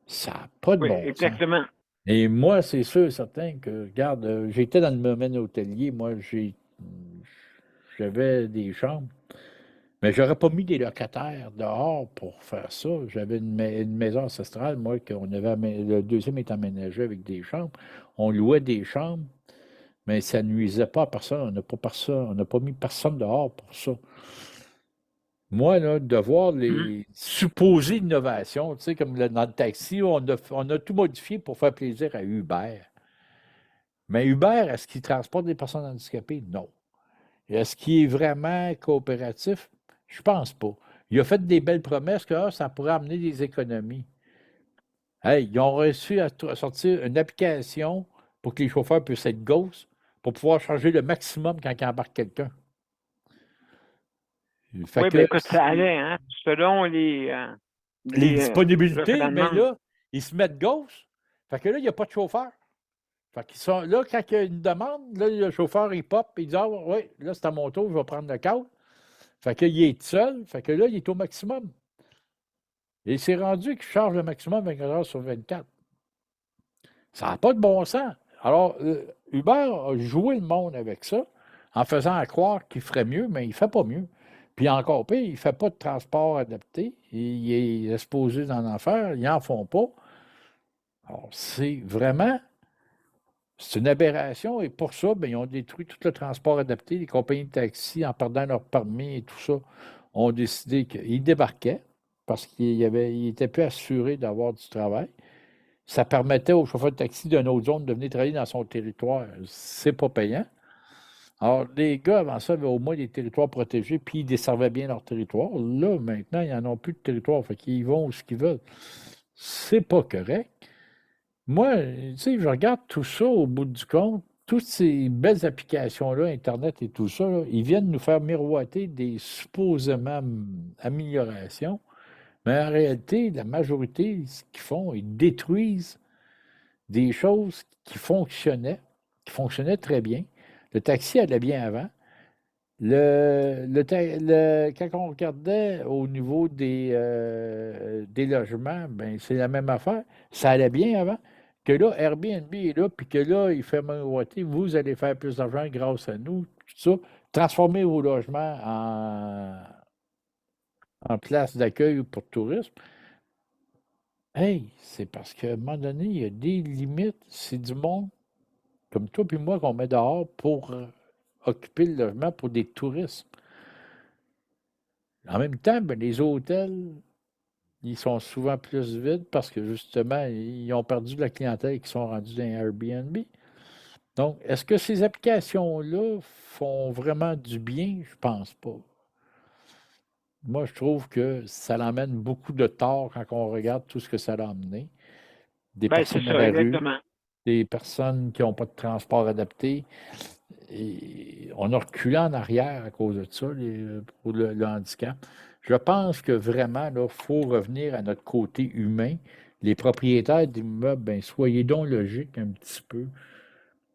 Ça n'a pas de oui, bon sens. exactement. Et moi, c'est sûr, certain que, regarde, j'étais dans le domaine hôtelier, moi, j'avais des chambres, mais j'aurais pas mis des locataires dehors pour faire ça. J'avais une maison ancestrale, moi, le deuxième est aménagé avec des chambres. On louait des chambres, mais ça nuisait pas à personne. On n'a pas mis personne dehors pour ça. Moi, là, de voir Mhm. les supposées innovations, tu sais, comme dans le taxi, on a tout modifié pour faire plaisir à Uber. Mais Uber, est-ce qu'il transporte des personnes handicapées? Non. Est-ce qu'il est vraiment coopératif? Je pense pas. Il a fait des belles promesses que ça pourrait amener des économies. Hey, ils ont réussi à sortir une application pour que les chauffeurs puissent être ghosts pour pouvoir changer le maximum quand ils embarquent quelqu'un. Fait Oui, ben que écoute, ça allait, hein, selon les les disponibilités, mais referendums. là, ils se mettent gauche. Fait que là, il n'y a pas de chauffeur. Fait qu'ils sont là, quand il y a une demande, là, le chauffeur, il pop, il dit ah, oui, là, c'est à mon tour, je vais prendre le câble. Fait qu'il est seul. Fait que là, il est au maximum. Et c'est rendu qu'il charge le maximum 24 heures sur 24. Ça n'a pas de bon sens. Alors, Uber a joué le monde avec ça en faisant croire qu'il ferait mieux, mais il ne fait pas mieux. Puis encore pire, il ne fait pas de transport adapté. Il est exposé dans l'enfer. Ils n'en font pas. Alors, c'est une aberration et pour ça, bien, ils ont détruit tout le transport adapté. Les compagnies de taxi, en perdant leur permis et tout ça, ont décidé qu'ils débarquaient parce qu'ils n'étaient plus assurés d'avoir du travail. Ça permettait aux chauffeurs de taxi d'une autre zone de venir travailler dans son territoire. C'est pas payant. Alors, les gars, avant ça, avaient au moins des territoires protégés, puis ils desservaient bien leur territoire. Là, maintenant, ils n'en ont plus de territoire. Fait qu'ils vont où ce qu'ils veulent. C'est pas correct. Moi, tu sais, je regarde tout ça au bout du compte, toutes ces belles applications-là, Internet et tout ça, là, ils viennent nous faire miroiter des supposément améliorations, mais en réalité, la majorité, ce qu'ils font, ils détruisent des choses qui fonctionnaient très bien. Le taxi allait bien avant. Quand on regardait au niveau des logements, ben, c'est la même affaire. Ça allait bien avant. Que là, Airbnb est là, puis que là, il fait miroiter, vous allez faire plus d'argent grâce à nous, tout ça. Transformer vos logements en place d'accueil pour tourisme. Hey, c'est parce qu'à un moment donné, il y a des limites. C'est du monde comme toi puis moi qu'on met dehors pour occuper le logement pour des touristes. En même temps, ben, les hôtels, ils sont souvent plus vides parce que justement, ils ont perdu de la clientèle qui sont rendus dans les Airbnb. Donc, est-ce que ces applications-là font vraiment du bien? Je pense pas. Moi, je trouve que ça l'emmène beaucoup de tort quand on regarde tout ce que ça a amené. Des Ben, c'est personnes à ça, la rue, exactement. des personnes qui n'ont pas de transport adapté. Et on a reculé en arrière à cause de ça, pour le handicap. Je pense que vraiment, il faut revenir à notre côté humain. Les propriétaires d'immeubles, ben, soyez donc logiques un petit peu.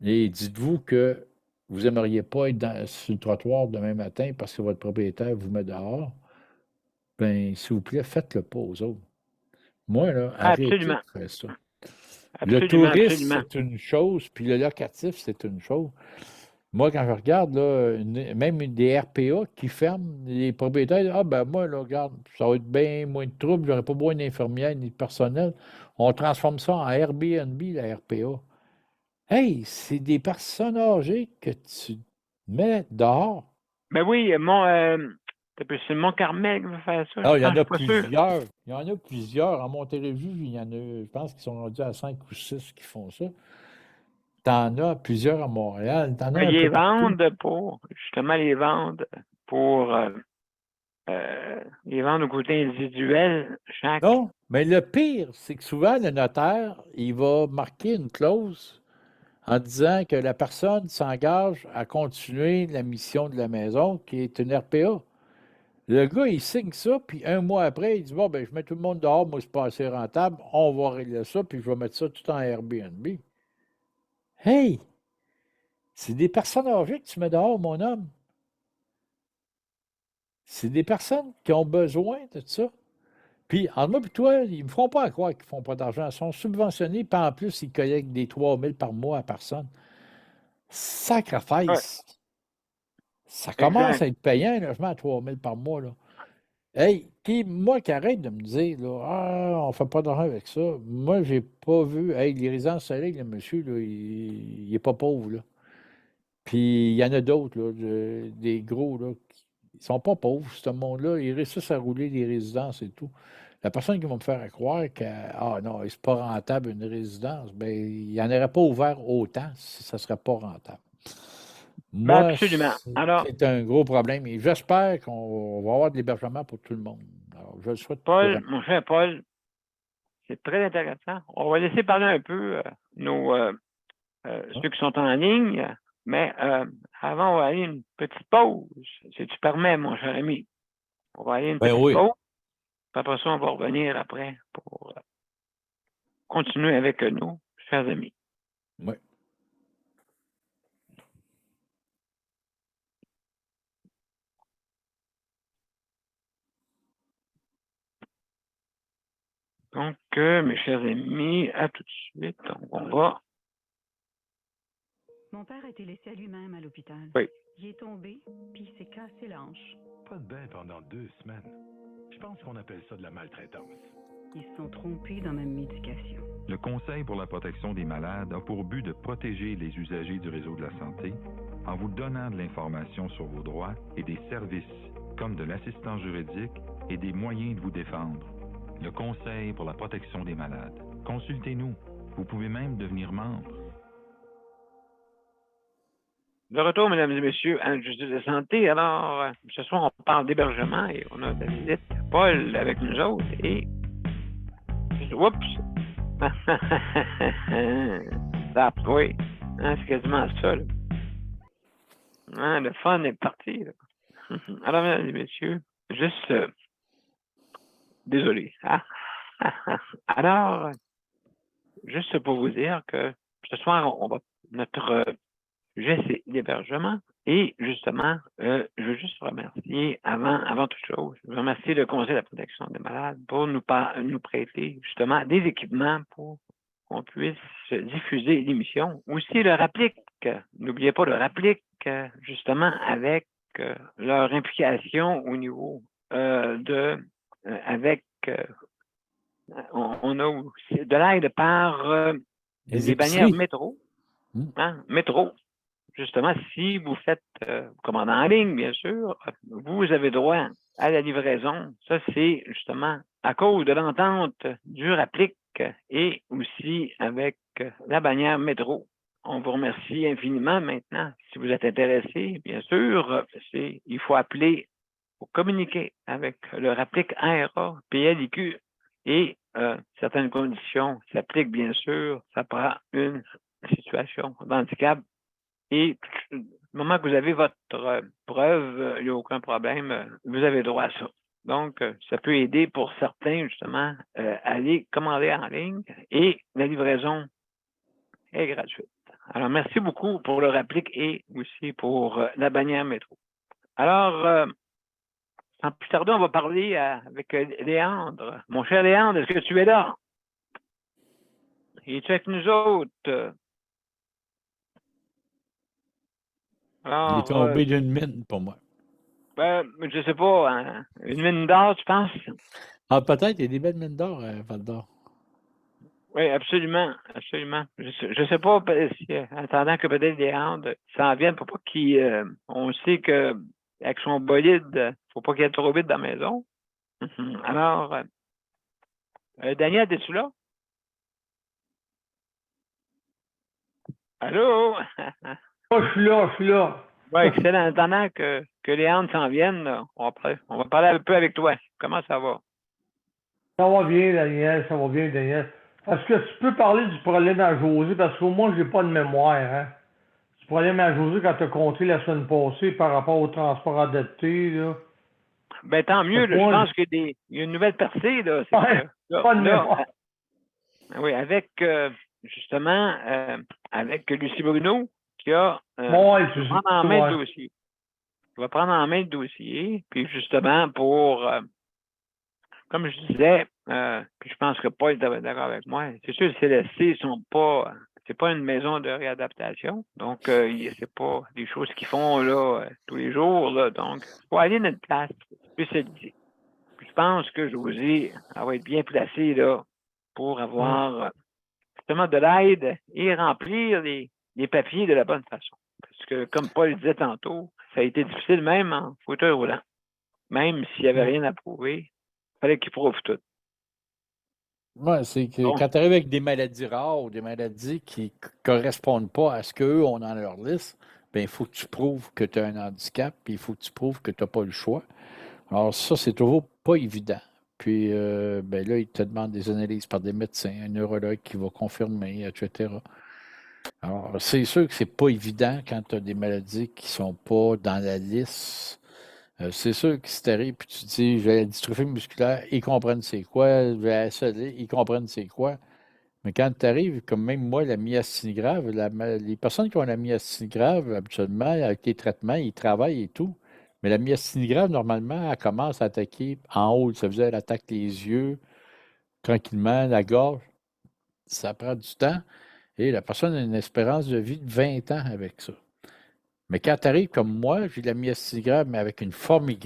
Et dites-vous que vous n'aimeriez pas être sur le trottoir demain matin parce que votre propriétaire vous met dehors. Ben, s'il vous plaît, faites-le pas aux autres. Moi, là, arrêtez de Absolument. faire ça. Le Absolument, tourisme, absolument. c'est une chose, puis le locatif, c'est une chose. Moi, quand je regarde, là, même des RPA qui ferment, les propriétaires disent, ah ben moi, là, regarde, ça va être bien moins de troubles, j'aurai pas besoin d'infirmières ni de personnel. On transforme ça en Airbnb, la RPA. Hey, c'est des personnes âgées que tu mets dehors. Ben oui, c'est Mont-Carmel qui veut faire ça, Ah, je il y pense, en je a suis pas sûr. plusieurs. Il y en a plusieurs. En Montérégie, il y en a, je pense qu'ils sont rendus à 5 ou 6 qui font ça. T'en as plusieurs à Montréal, t'en as Ben, un ils peu les partout. vendent pour, justement, les vendent pour, les vendent au côté individuel, chaque. Non, mais le pire, c'est que souvent, le notaire, il va marquer une clause en disant que la personne s'engage à continuer la mission de la maison, qui est une RPA. Le gars, il signe ça, puis un mois après, il dit, bon, ben, je mets tout le monde dehors, moi, c'est pas assez rentable, on va régler ça, puis je vais mettre ça tout en Airbnb. Hey, c'est des personnes âgées que tu mets dehors, mon homme. C'est des personnes qui ont besoin de ça. Puis, en moi et toi, ils ne me feront pas croire qu'ils ne font pas d'argent. Ils sont subventionnés, puis en plus, ils collectent des 3 000 par mois à personne. Ouais, Sacrifice! Ça commence exact. à être payant, un logement à 3 000 par mois, là. Hey, puis moi qui arrête de me dire, là, ah, on ne fait pas d'argent avec ça. Moi, j'ai pas vu. Hey, les résidences soleil, le monsieur, là, il n'est pas pauvre, là. Puis il y en a d'autres, là, des gros, là, ils sont pas pauvres, ce monde-là. Ils réussissent à rouler des résidences et tout. La personne qui va me faire croire que, ah non, c'est pas rentable une résidence, bien, il n'y en aurait pas ouvert autant si ça ne serait pas rentable. Ben, Moi, absolument. Alors, c'est un gros problème et j'espère qu'on va avoir de l'hébergement pour tout le monde. Alors, je le souhaite Paul, vraiment. mon cher Paul, c'est très intéressant. On va laisser parler un peu ceux qui sont en ligne, mais avant, on va aller une petite pause, si tu permets, mon cher ami. On va aller une Ben petite oui, pause, puis après ça, on va revenir après pour continuer avec nous, chers amis. oui. Donc, mes chers amis, à tout de suite. Donc, on va. Mon père a été laissé à lui-même à l'hôpital. Oui. Il est tombé, puis il s'est cassé la hanche. Pas de bain pendant 2 semaines. Je pense qu'on appelle ça de la maltraitance. Ils se sont trompés dans ma médication. Le Conseil pour la protection des malades a pour but de protéger les usagers du réseau de la santé en vous donnant de l'information sur vos droits et des services, comme de l'assistance juridique et des moyens de vous défendre. Le Conseil pour la protection des malades. Consultez-nous. Vous pouvez même devenir membre. De retour, mesdames et messieurs, à la justice de santé. Alors, ce soir, on parle d'hébergement et on a la visite Paul avec nous autres. Et, oups, Ça, oui. Hein, c'est quasiment ça, là. Hein, le fun est parti, là. Alors, mesdames et messieurs, juste... désolé. Ah. Alors, juste pour vous dire que ce soir, notre sujet, c'est l'hébergement. Et justement, je veux juste remercier, avant toute chose, je veux remercier le Conseil de la protection des malades pour nous prêter justement des équipements pour qu'on puisse diffuser l'émission. Aussi le Rapplique, n'oubliez pas le Rapplique, justement, avec leur implication au niveau avec on a aussi de l'aide par les bannières métro. Hein, métro. Justement, si vous faites commande en ligne, bien sûr, vous avez droit à la livraison. Ça, c'est justement à cause de l'entente du Rapplique et aussi avec la bannière métro. On vous remercie infiniment maintenant. Si vous êtes intéressé, bien sûr, il faut appeler pour communiquer avec le Rapplique ARA, PLIQ et certaines conditions s'appliquent, bien sûr. Ça prend une situation d'handicap. Et du moment que vous avez votre preuve, il n'y a aucun problème, vous avez droit à ça. Donc, ça peut aider pour certains, justement, à aller commander en ligne et la livraison est gratuite. Alors, merci beaucoup pour le Rapplique et aussi pour la bannière métro. Alors, sans plus tarder, on va parler avec Léandre. Mon cher Léandre, est-ce que tu es là? Es-tu avec nous autres? Alors, il est tombé d'une mine pour moi. Je sais pas, hein, une mine d'or, tu penses? Ah, peut-être, il y a des belles mines d'or à Val d'Or. Oui, absolument, absolument. Je sais pas si, en attendant que peut-être Léandre s'en vienne pour pas qu'il... on sait que avec son bolide, faut pas qu'il y ait trop vite dans la maison. Alors, Daniel, es-tu là? Allô? Je suis là. Oui, excellent. En attendant que Léandre s'en vienne, on va parler un peu avec toi. Comment ça va? Ça va bien, Daniel, Est-ce que tu peux parler du problème à José? Parce qu'au moins, j'ai pas de mémoire, hein. Du problème à José quand tu as compté la semaine passée par rapport au transport adapté, là. Ben, tant mieux, là, je pense qu'il y a une nouvelle percée, là. Pas de mémoire. Oui, avec, justement, avec Lucie Bruno, qui va prendre en main le dossier. Il va prendre en main le dossier, puis justement, comme je disais, puis je pense que Paul est d'accord avec moi, c'est sûr, les CLSC sont pas... c'est pas une maison de réadaptation. Donc, c'est pas des choses qu'ils font là tous les jours. Là, donc, il faut aller dans une place spécialisée. Puis, je pense que José va être bien placé là pour avoir justement de l'aide et remplir les papiers de la bonne façon. Parce que, comme Paul disait tantôt, ça a été difficile même en fauteuil roulant. Même s'il n'y avait rien à prouver, il fallait qu'il prouve tout. Oui, c'est que quand tu arrives avec des maladies rares ou des maladies qui ne correspondent pas à ce qu'eux ont dans leur liste, bien, il faut que tu prouves que tu as un handicap, puis il faut que tu prouves que tu n'as pas le choix. Alors, ça, c'est toujours pas évident. Puis, ben là, ils te demandent des analyses par des médecins, un neurologue qui va confirmer, etc. Alors, c'est sûr que c'est pas évident quand tu as des maladies qui sont pas dans la liste. C'est sûr que si tu arrives et tu dis j'ai la dystrophie musculaire, ils comprennent c'est quoi, j'ai la SLA, ils comprennent c'est quoi. Mais quand tu arrives, comme même moi, la myasthénie grave, les personnes qui ont la myasthénie grave, habituellement, avec les traitements, ils travaillent et tout. Mais la myasthénie grave, normalement, elle commence à attaquer en haut. Ça veut dire qu'elle attaque les yeux, tranquillement, la gorge. Ça prend du temps. Et la personne a une espérance de vie de 20 ans avec ça. Mais quand tu arrives comme moi, j'ai de la myasthénie grave, mais avec une forme Y,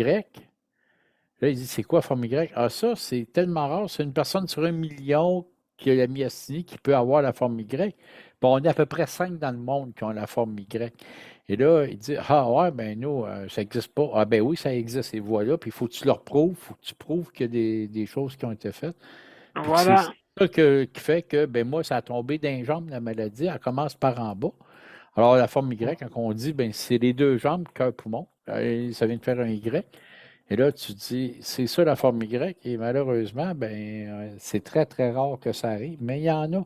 là, il dit c'est quoi forme Y? Ah, ça, c'est tellement rare. C'est une personne sur 1 million qui a la myasthénie qui peut avoir la forme Y. Bon, on est à peu près 5 dans le monde qui ont la forme Y. Et là, il dit ah, ouais, ben nous, ça n'existe pas. Ah, ben oui, ça existe. Et voilà. Puis il faut que tu leur prouves. Il faut que tu prouves qu'il y a des choses qui ont été faites. Puis voilà. c'est ça qui fait que, ben moi, ça a tombé d'un jambe, la maladie. Elle commence par en bas. Alors, la forme Y, quand on dit, ben c'est les deux jambes, cœur-poumon. Ça vient de faire un Y. Et là, tu dis, c'est ça la forme Y, et malheureusement, c'est très, très rare que ça arrive, mais il y en a.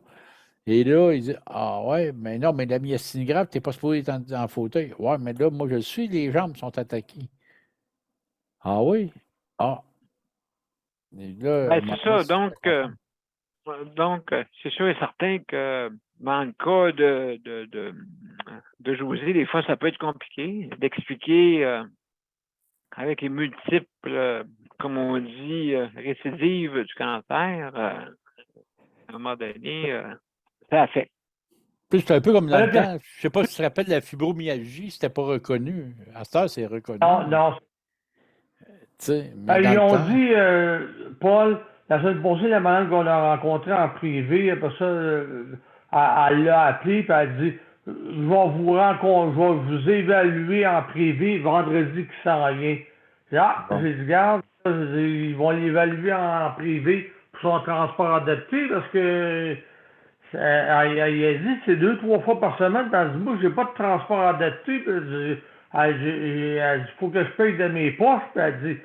Et là, il dit, ah ouais, mais non, mais la myasthénie grave, tu n'es pas supposé être en fauteuil. Ouais, mais là, moi, je le suis, les jambes sont attaquées. Ah oui? Ah. Et là, à un Ben, moment c'est donné, ça. c'est très complexe. Donc, c'est sûr et certain que dans le cas de José, des fois, ça peut être compliqué d'expliquer avec les multiples, comme on dit, récidives du cancer. À un moment donné, ça affecte. Puis c'est un peu comme dans le Là, temps, je ne sais pas si tu te rappelles la fibromyalgie, c'était pas reconnu. À cette heure, c'est reconnu. non, non. Tu sais, mais dans Ils le ont temps, dit, Paul, la semaine passée, la madame qu'on a rencontrée en privé, après ça, elle l'a appelé, puis elle a dit, je vais vous évaluer en privé vendredi qui s'en vient. bon. J'ai dit, regarde, ils vont l'évaluer en privé pour son transport adapté, parce que elle a dit c'est 2, 3 fois par semaine. Dans le moi, j'ai pas de transport adapté. Puis elle dit, faut que je paye de mes poches. Puis elle dit,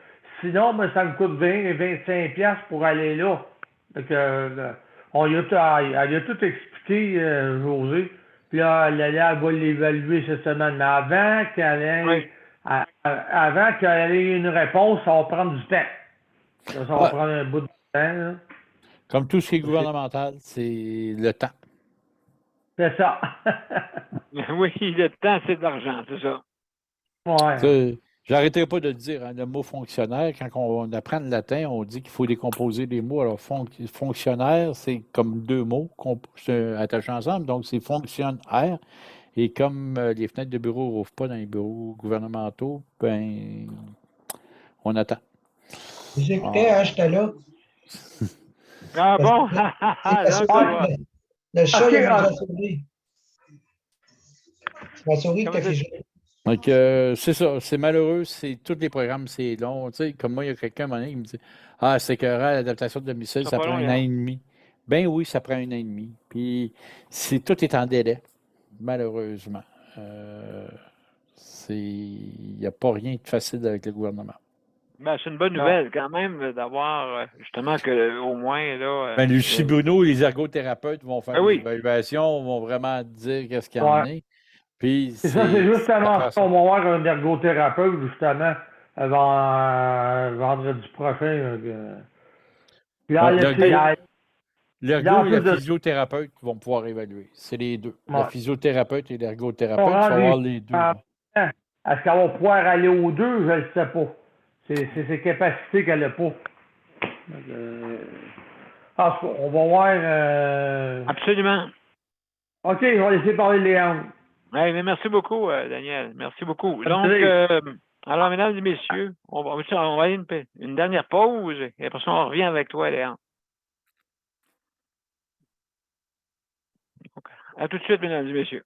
sinon, ben, ça me coûte 20 et 25 $ pour aller là. Donc, elle a tout expliqué, José. Puis là, elle va l'évaluer cette semaine. Mais Oui. avant qu'elle ait une réponse, ça va prendre du temps. Ça va Ouais, prendre un bout de temps, là. comme tout ce qui est gouvernemental, c'est le temps. C'est ça. Oui, le temps, c'est de l'argent, c'est ça. Tu Ouais. sais, j'arrêterai pas de le dire, hein, le mot fonctionnaire, quand on apprend le latin, on dit qu'il faut décomposer les mots. Alors, fonctionnaire, c'est comme deux mots attachés ensemble, donc c'est fonctionnaire. Et comme les fenêtres de bureau ne rouvrent pas dans les bureaux gouvernementaux, ben, on attend. J'écoutais, Ah, hein, j'étais là. Ah Parce que bon? il m'a Donc, ça sauvé, va. le chat, OK, il m'a sauvé. Il m'a sauvé que Comment t'as ça? figé. donc, c'est ça, c'est malheureux, tous les programmes, c'est long. Tu sais, comme moi, il y a quelqu'un à un moment donné qui me dit, ah, c'est que l'adaptation de domicile, Ça ça sera pas prend long, un an Léon. et demi. Ben oui, ça prend un an et demi. Puis, tout est en délai, malheureusement. Euh, il n'y a pas rien de facile avec le gouvernement. Ben, c'est une bonne non. nouvelle quand même d'avoir justement que au moins là. Ben, Lucie Bruno, les ergothérapeutes vont faire Ben des oui, évaluations, vont vraiment dire qu'est-ce qu'il y en Ouais. est. Puis, C'est ça, c'est ça justement prend ça. ça. On va voir un ergothérapeute, justement, avant vendredi prochain. Puis là, Ouais, là, tu sais, là, l'ergo en et plus la de physiothérapeute vont pouvoir évaluer. C'est les deux. La ouais, physiothérapeute et on l'ergothérapeute, il faut rend avoir les les deux. gens. Est-ce qu'elle va pouvoir aller aux deux? Je ne le sais pas. C'est ses capacités qu'elle n'a pas. Donc, en tout cas, on va voir. absolument. OK, on va laisser parler Léon. Ouais, mais merci beaucoup, Daniel. Merci beaucoup. Ça me Donc, dit. alors, mesdames et messieurs, on va aller une dernière pause et après ça, on revient avec toi, Léon. Donc, à tout de suite, mesdames et messieurs.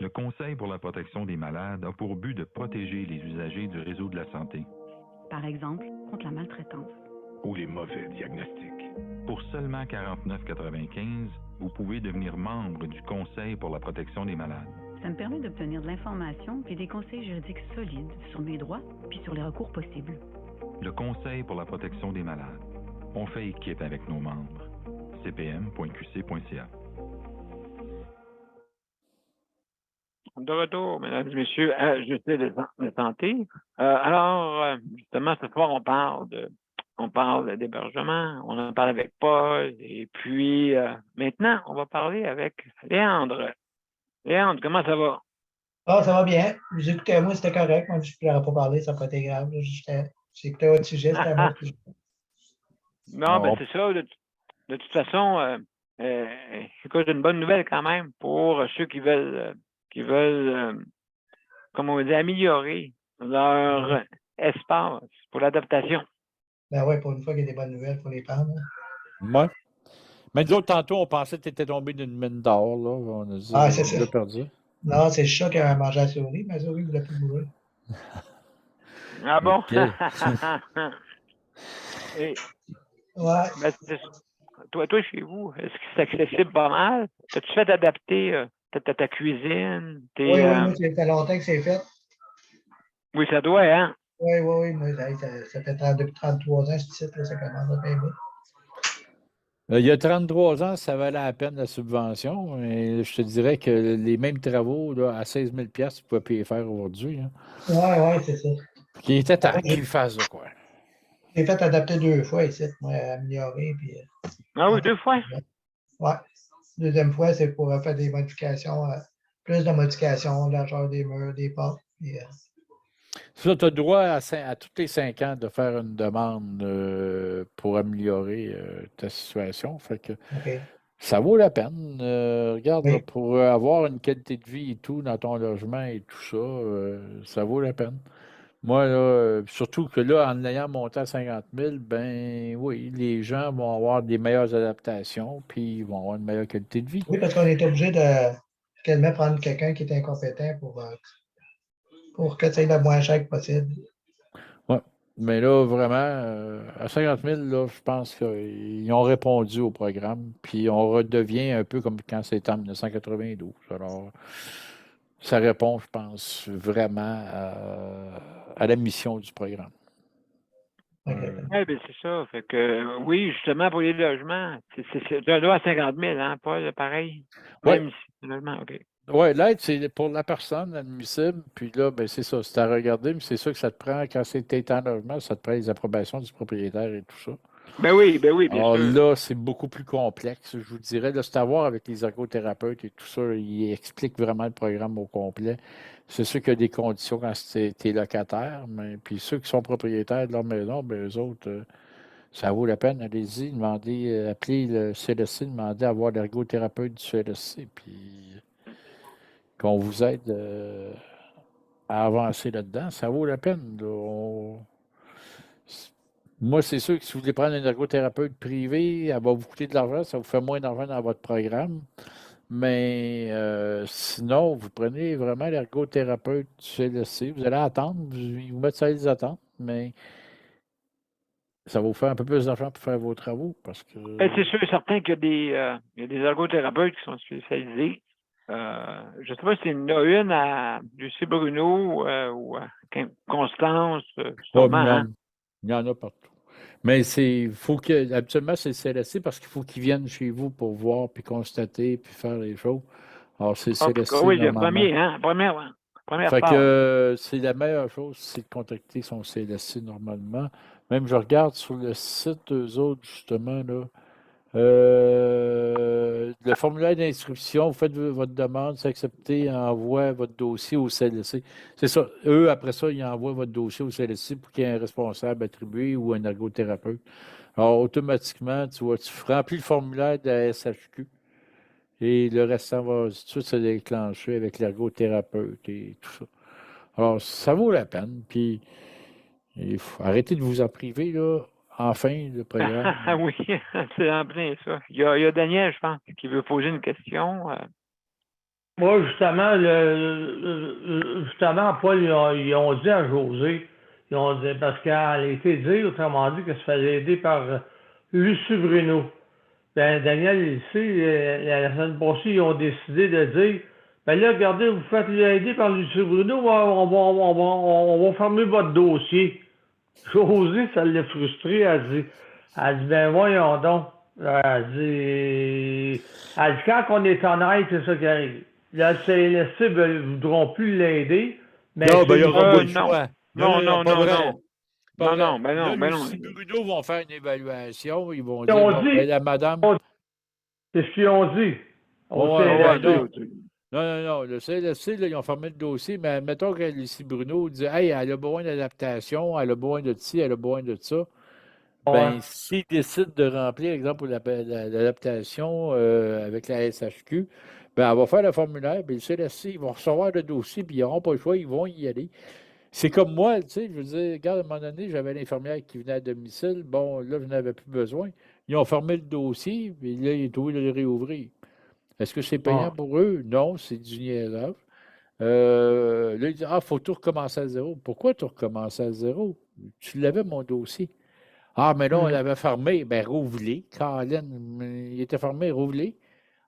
Le Conseil pour la protection des malades a pour but de protéger les usagers du réseau de la santé. Par exemple, contre la maltraitance. Ou les mauvais diagnostics. Pour seulement 49,95, vous pouvez devenir membre du Conseil pour la protection des malades. Ça me permet d'obtenir de l'information et des conseils juridiques solides sur mes droits puis sur les recours possibles. Le Conseil pour la protection des malades. On fait équipe avec nos membres. cpm.qc.ca. De retour, mesdames et messieurs, à Justice de santé. Alors, justement, ce soir, on parle d'hébergement, on en parle avec Paul, et puis maintenant, on va parler avec Léandre. Léandre, comment ça va? Ah, ça va bien. J'écoutais, moi, c'était correct. Moi, je ne pourrais pas parler, ça n'a pas été grave. J'écoutais votre sujet, c'était un autre sujet. Non, ben c'est ça. De toute façon, écoute, une bonne nouvelle quand même pour ceux qui veulent, comme on dit, améliorer leur espace pour l'adaptation. Ben oui, pour une fois qu'il y a des bonnes nouvelles, il faut les prendre. Ouais. Mais nous autres, tantôt, on pensait que tu étais tombé d'une mine d'or. Là. On a dit, Ah, c'est on l'a ça. perdu. Non, c'est le chat qui a mangé la souris, mais la souris ne voulait plus bouger. Ah bon? OK. Et, Ouais. ben, toi, chez vous, est-ce que c'est accessible pas mal? As-tu fait adapter ta cuisine? Oui, moi, ça fait longtemps que c'est fait. Oui, ça doit, hein? Oui, oui, oui. Moi, ça fait 33 ans, ce titre, là, ça commence à payer. Il y a 33 ans, ça valait la peine la subvention. Mais je te dirais que les mêmes travaux là, à 16 000 tu ne pouvais plus les faire aujourd'hui. Hein. Oui, oui, c'est ça. Il était temps Moi, qu'ils fassent de quoi. j'ai fait adapter 2 fois ici, moi, améliorer. Puis, Ah oui, 2 fois? ouais. Deuxième fois, c'est pour faire des modifications, plus de modifications, largeur des murs, des portes. Puis, Ça, tu as droit à tous les 5 ans de faire une demande pour améliorer ta situation. Fait que OK. ça vaut la peine. Regarde, là, Oui. pour avoir une qualité de vie et tout dans ton logement et tout ça, ça vaut la peine. Moi, là, surtout que là, en ayant monté à 50 000, ben oui, les gens vont avoir des meilleures adaptations, puis ils vont avoir une meilleure qualité de vie. Oui, parce qu'on est obligé de quasiment prendre quelqu'un qui est incompétent pour que ça ait le moins cher que possible. Ouais. Mais là, vraiment, à 50 000, là, je pense qu'ils ont répondu au programme, puis on redevient un peu comme quand c'était en 1992. Alors, ça répond, je pense, vraiment à la mission du programme. OK. Oui, bien, c'est ça. Fait que, oui, justement, pour les logements, tu as droit à 50 000, hein, pas pareil? Oui, Même si c'est un logement, OK. ouais, l'aide, c'est pour la personne admissible, puis là, ben, c'est ça, c'est à regarder, mais c'est sûr que ça te prend, quand c'est en logement, ça te prend les approbations du propriétaire et tout ça. Ben oui, bien Alors sûr. là, c'est beaucoup plus complexe, je vous dirais. Là, c'est à voir avec les ergothérapeutes et tout ça. Ils expliquent vraiment le programme au complet. C'est sûr qu'il y a des conditions quand tu es locataire, mais puis ceux qui sont propriétaires de leur maison, ben, eux autres, ça vaut la peine. Allez-y, demandez, appelez le CLSC, demandez à voir l'ergothérapeute du CLSC, puis qu'on vous aide à avancer là-dedans. Ça vaut la peine. Là. Moi, c'est sûr que si vous voulez prendre un ergothérapeute privé, elle va vous coûter de l'argent, ça vous fait moins d'argent dans votre programme. Mais sinon, vous prenez vraiment l'ergothérapeute du CLSC. Vous allez attendre, ils vous mettent ça à les attentes, mais ça va vous faire un peu plus d'argent pour faire vos travaux parce que. Ben, c'est sûr et certain qu'il y a des ergothérapeutes qui sont spécialisés. Je ne sais pas s'il y en a une à Lucie Bruno ou à Constance, sûrement, hein? Il y en a partout. Mais faut que, habituellement, c'est le CLSC parce qu'il faut qu'ils viennent chez vous pour voir, puis constater, puis faire les choses. Alors, c'est le Ah, CLSC oui, le normalement. premier, hein? Première Fait que phase. c'est la meilleure chose, c'est de contacter son CLSC normalement. Même je regarde sur le site, eux autres, justement, là. Le formulaire d'inscription, vous faites votre demande, c'est accepté, envoie votre dossier au CLSC. C'est ça. Eux, après ça, ils envoient votre dossier au CLSC pour qu'il y ait un responsable attribué ou un ergothérapeute. Alors, automatiquement, tu vois, tu remplis le formulaire de la SHQ et le restant va tout de suite se déclencher avec l'ergothérapeute et tout ça. Alors, ça vaut la peine. Puis, il faut arrêter de vous en priver, là. Enfin, le programme. Ah oui, c'est en plein ça. Il y a Daniel, je pense, qui veut poser une question. Moi, justement, justement, Paul, ils ont dit à José, ils ont dit, parce qu'elle a été dit, autrement dit, que se faisait aider par Lucie Bruno. Ben, Daniel, il sait, la semaine passée, ils ont décidé de dire, ben là, regardez, vous faites aider par Lucie Bruno, on va fermer votre dossier. José, ça l'a frustré, elle dit, ben voyons donc. Elle dit, quand on est honnête, c'est ça qui arrive. Là, le CLSC ne voudront plus l'aider, mais Non, ben, il n'y aura pas le non. choix. Non, pas vrai. non. Pas Non, vrai. non, Là, non. Lucie Bruno vont faire une évaluation. Ils vont ils dire, ont bon, dit, ben, la madame. c'est ce qu'ils ont dit. Au Ouais, CLSC. non. Le CLSC, là, ils ont fermé le dossier, mais mettons que Lucie Bruno dit, hey, elle a besoin d'adaptation, elle a besoin de ci, elle a besoin de ça. Ouais. Ben, s'ils décident de remplir, exemple, l'adaptation avec la SHQ, ben, elle va faire le formulaire, puis le CLSC, ils vont recevoir le dossier, puis ils n'auront pas le choix, ils vont y aller. C'est comme moi, tu sais, je veux dire, regarde, à un moment donné, j'avais l'infirmière qui venait à domicile. Bon, là, je n'avais plus besoin. Ils ont fermé le dossier, puis là, ils ont de le réouvrir. Est-ce que c'est payant Ah. pour eux? Non, c'est du niaisage. Là, ils disent, ah, faut tout recommencer à zéro. Pourquoi tout recommencer à zéro? Tu l'avais, mon dossier. Ah, mais là, on l'avait fermé. Ben, rouvre-les. Colin, il était fermé, rouvre-les.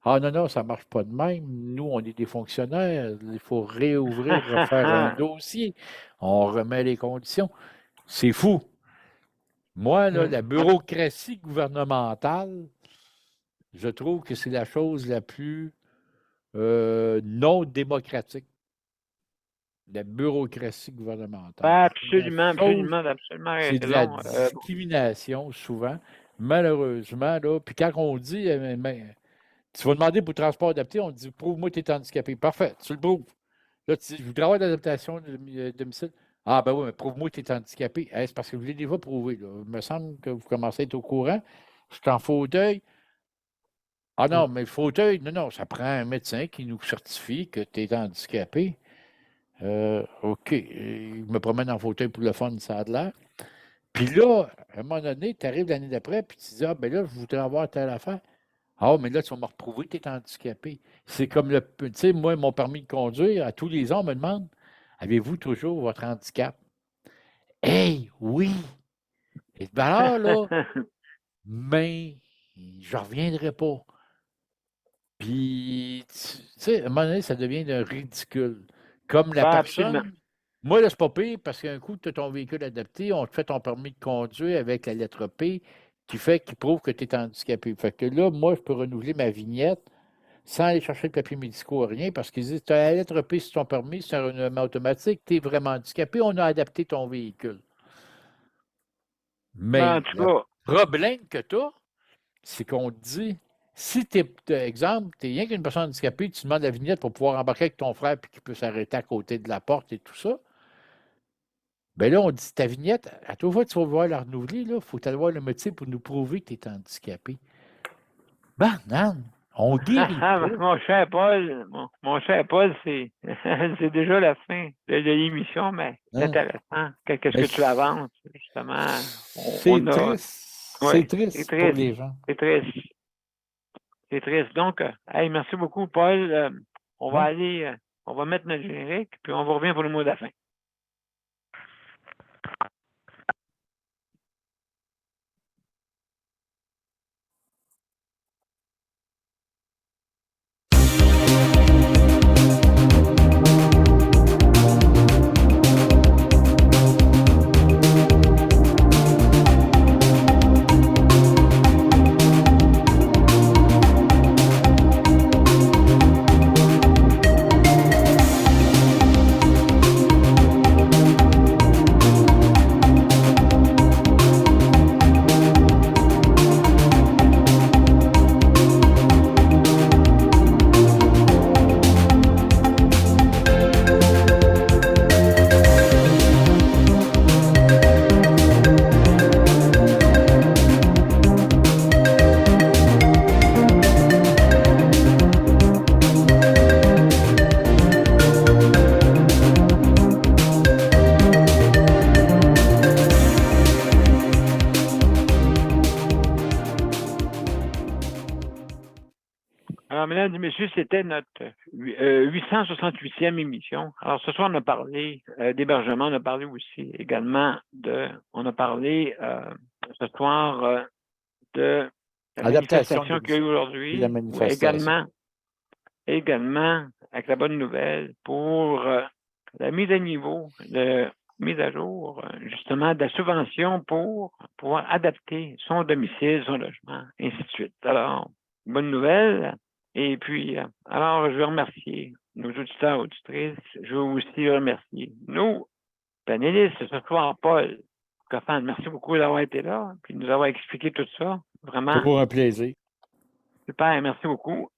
Ah non, non, ça ne marche pas de même. Nous, on est des fonctionnaires. Il faut réouvrir, refaire un dossier. On remet les conditions. C'est fou. Moi, là, la bureaucratie gouvernementale, je trouve que c'est la chose la plus non démocratique. La bureaucratie gouvernementale. Absolument, absolument C'est de la raison. discrimination, souvent. Malheureusement, là. Puis quand on dit, tu vas demander pour le transport adapté, on dit, prouve-moi que tu es handicapé. Parfait, tu le prouves. Là, tu dis, je voudrais avoir l'adaptation de domicile. Ah, ben oui, mais prouve-moi que tu es handicapé. Hey, c'est parce que je l'ai déjà prouvé. Là. Il me semble que vous commencez à être au courant. Je suis en fauteuil. Ah non, mais le fauteuil, non, non, ça prend un médecin qui nous certifie que tu es handicapé. OK. Il me promène en fauteuil pour le fun, ça a de l'air. Puis là, à un moment donné, tu arrives l'année d'après, puis tu dis, ah, ben là, je voudrais avoir telle affaire. Ah, mais là, tu vas me reprouver que tu es handicapé. C'est comme tu sais, moi, mon permis de conduire, à tous les ans, on me demande, avez-vous toujours votre handicap? Hey, oui! Et ben alors, là, mais je ne reviendrai pas. Puis, tu sais, à un moment donné, ça devient ridicule. Comme la Absolument. personne. Moi, là, c'est pas pire parce qu'un coup, tu as ton véhicule adapté, on te fait ton permis de conduire avec la lettre P qui prouve que tu es handicapé. Fait que là, moi, je peux renouveler ma vignette sans aller chercher le papier médicaux, rien, parce qu'ils disent tu as la lettre P sur ton permis, c'est un renouvellement automatique, tu es vraiment handicapé, on a adapté ton véhicule. Ben, en Mais tout le cas, problème que tu as, c'est qu'on te dit, si tu es, exemple, tu es rien qu'une personne handicapée, tu demandes la vignette pour pouvoir embarquer avec ton frère puis qu'il peut s'arrêter à côté de la porte et tout ça. Bien là, on dit ta vignette, à toute fois que tu vas vouloir la renouveler, il faut aller voir le métier pour nous prouver que tu es handicapé. Banane, on guérit pas. mon cher Paul, c'est c'est déjà la fin de l'émission, mais c'est Hein? intéressant. Qu'est-ce Mais que tu avances, justement? c'est On a. triste. C'est Oui, c'est triste pour triste. les gens. C'est triste. C'est triste. Donc, hey, merci beaucoup, Paul. On va Ouais. aller, on va mettre notre générique, puis on vous revient pour le mot de la fin. Alors, mesdames et messieurs, c'était notre 868e émission. Alors, ce soir, on a parlé d'hébergement, on a parlé aussi également on a parlé ce soir de la Adaptation manifestation qu'il y a eu et aujourd'hui. la manifestation. Également, avec la bonne nouvelle pour la mise à niveau, mise à jour, justement, de la subvention pour pouvoir adapter son domicile, son logement, et ainsi de suite. Alors, bonne nouvelle. Et puis, alors, je veux remercier nos auditeurs et auditrices. Je veux aussi remercier nos panélistes ce soir, Paul Coffin. Merci beaucoup d'avoir été là et de nous avoir expliqué tout ça. Vraiment. Toujours un plaisir. Super, merci beaucoup.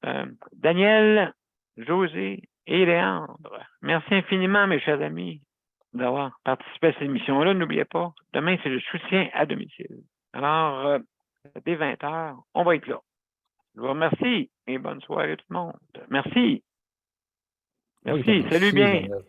Daniel, José et Léandre, merci infiniment, mes chers amis, d'avoir participé à cette émission-là. N'oubliez pas, demain, c'est le soutien à domicile. Alors, dès 20h, on va être là. Je vous remercie et bonne soirée tout le monde. Merci. Merci. Oui, Salut bien. Daniel.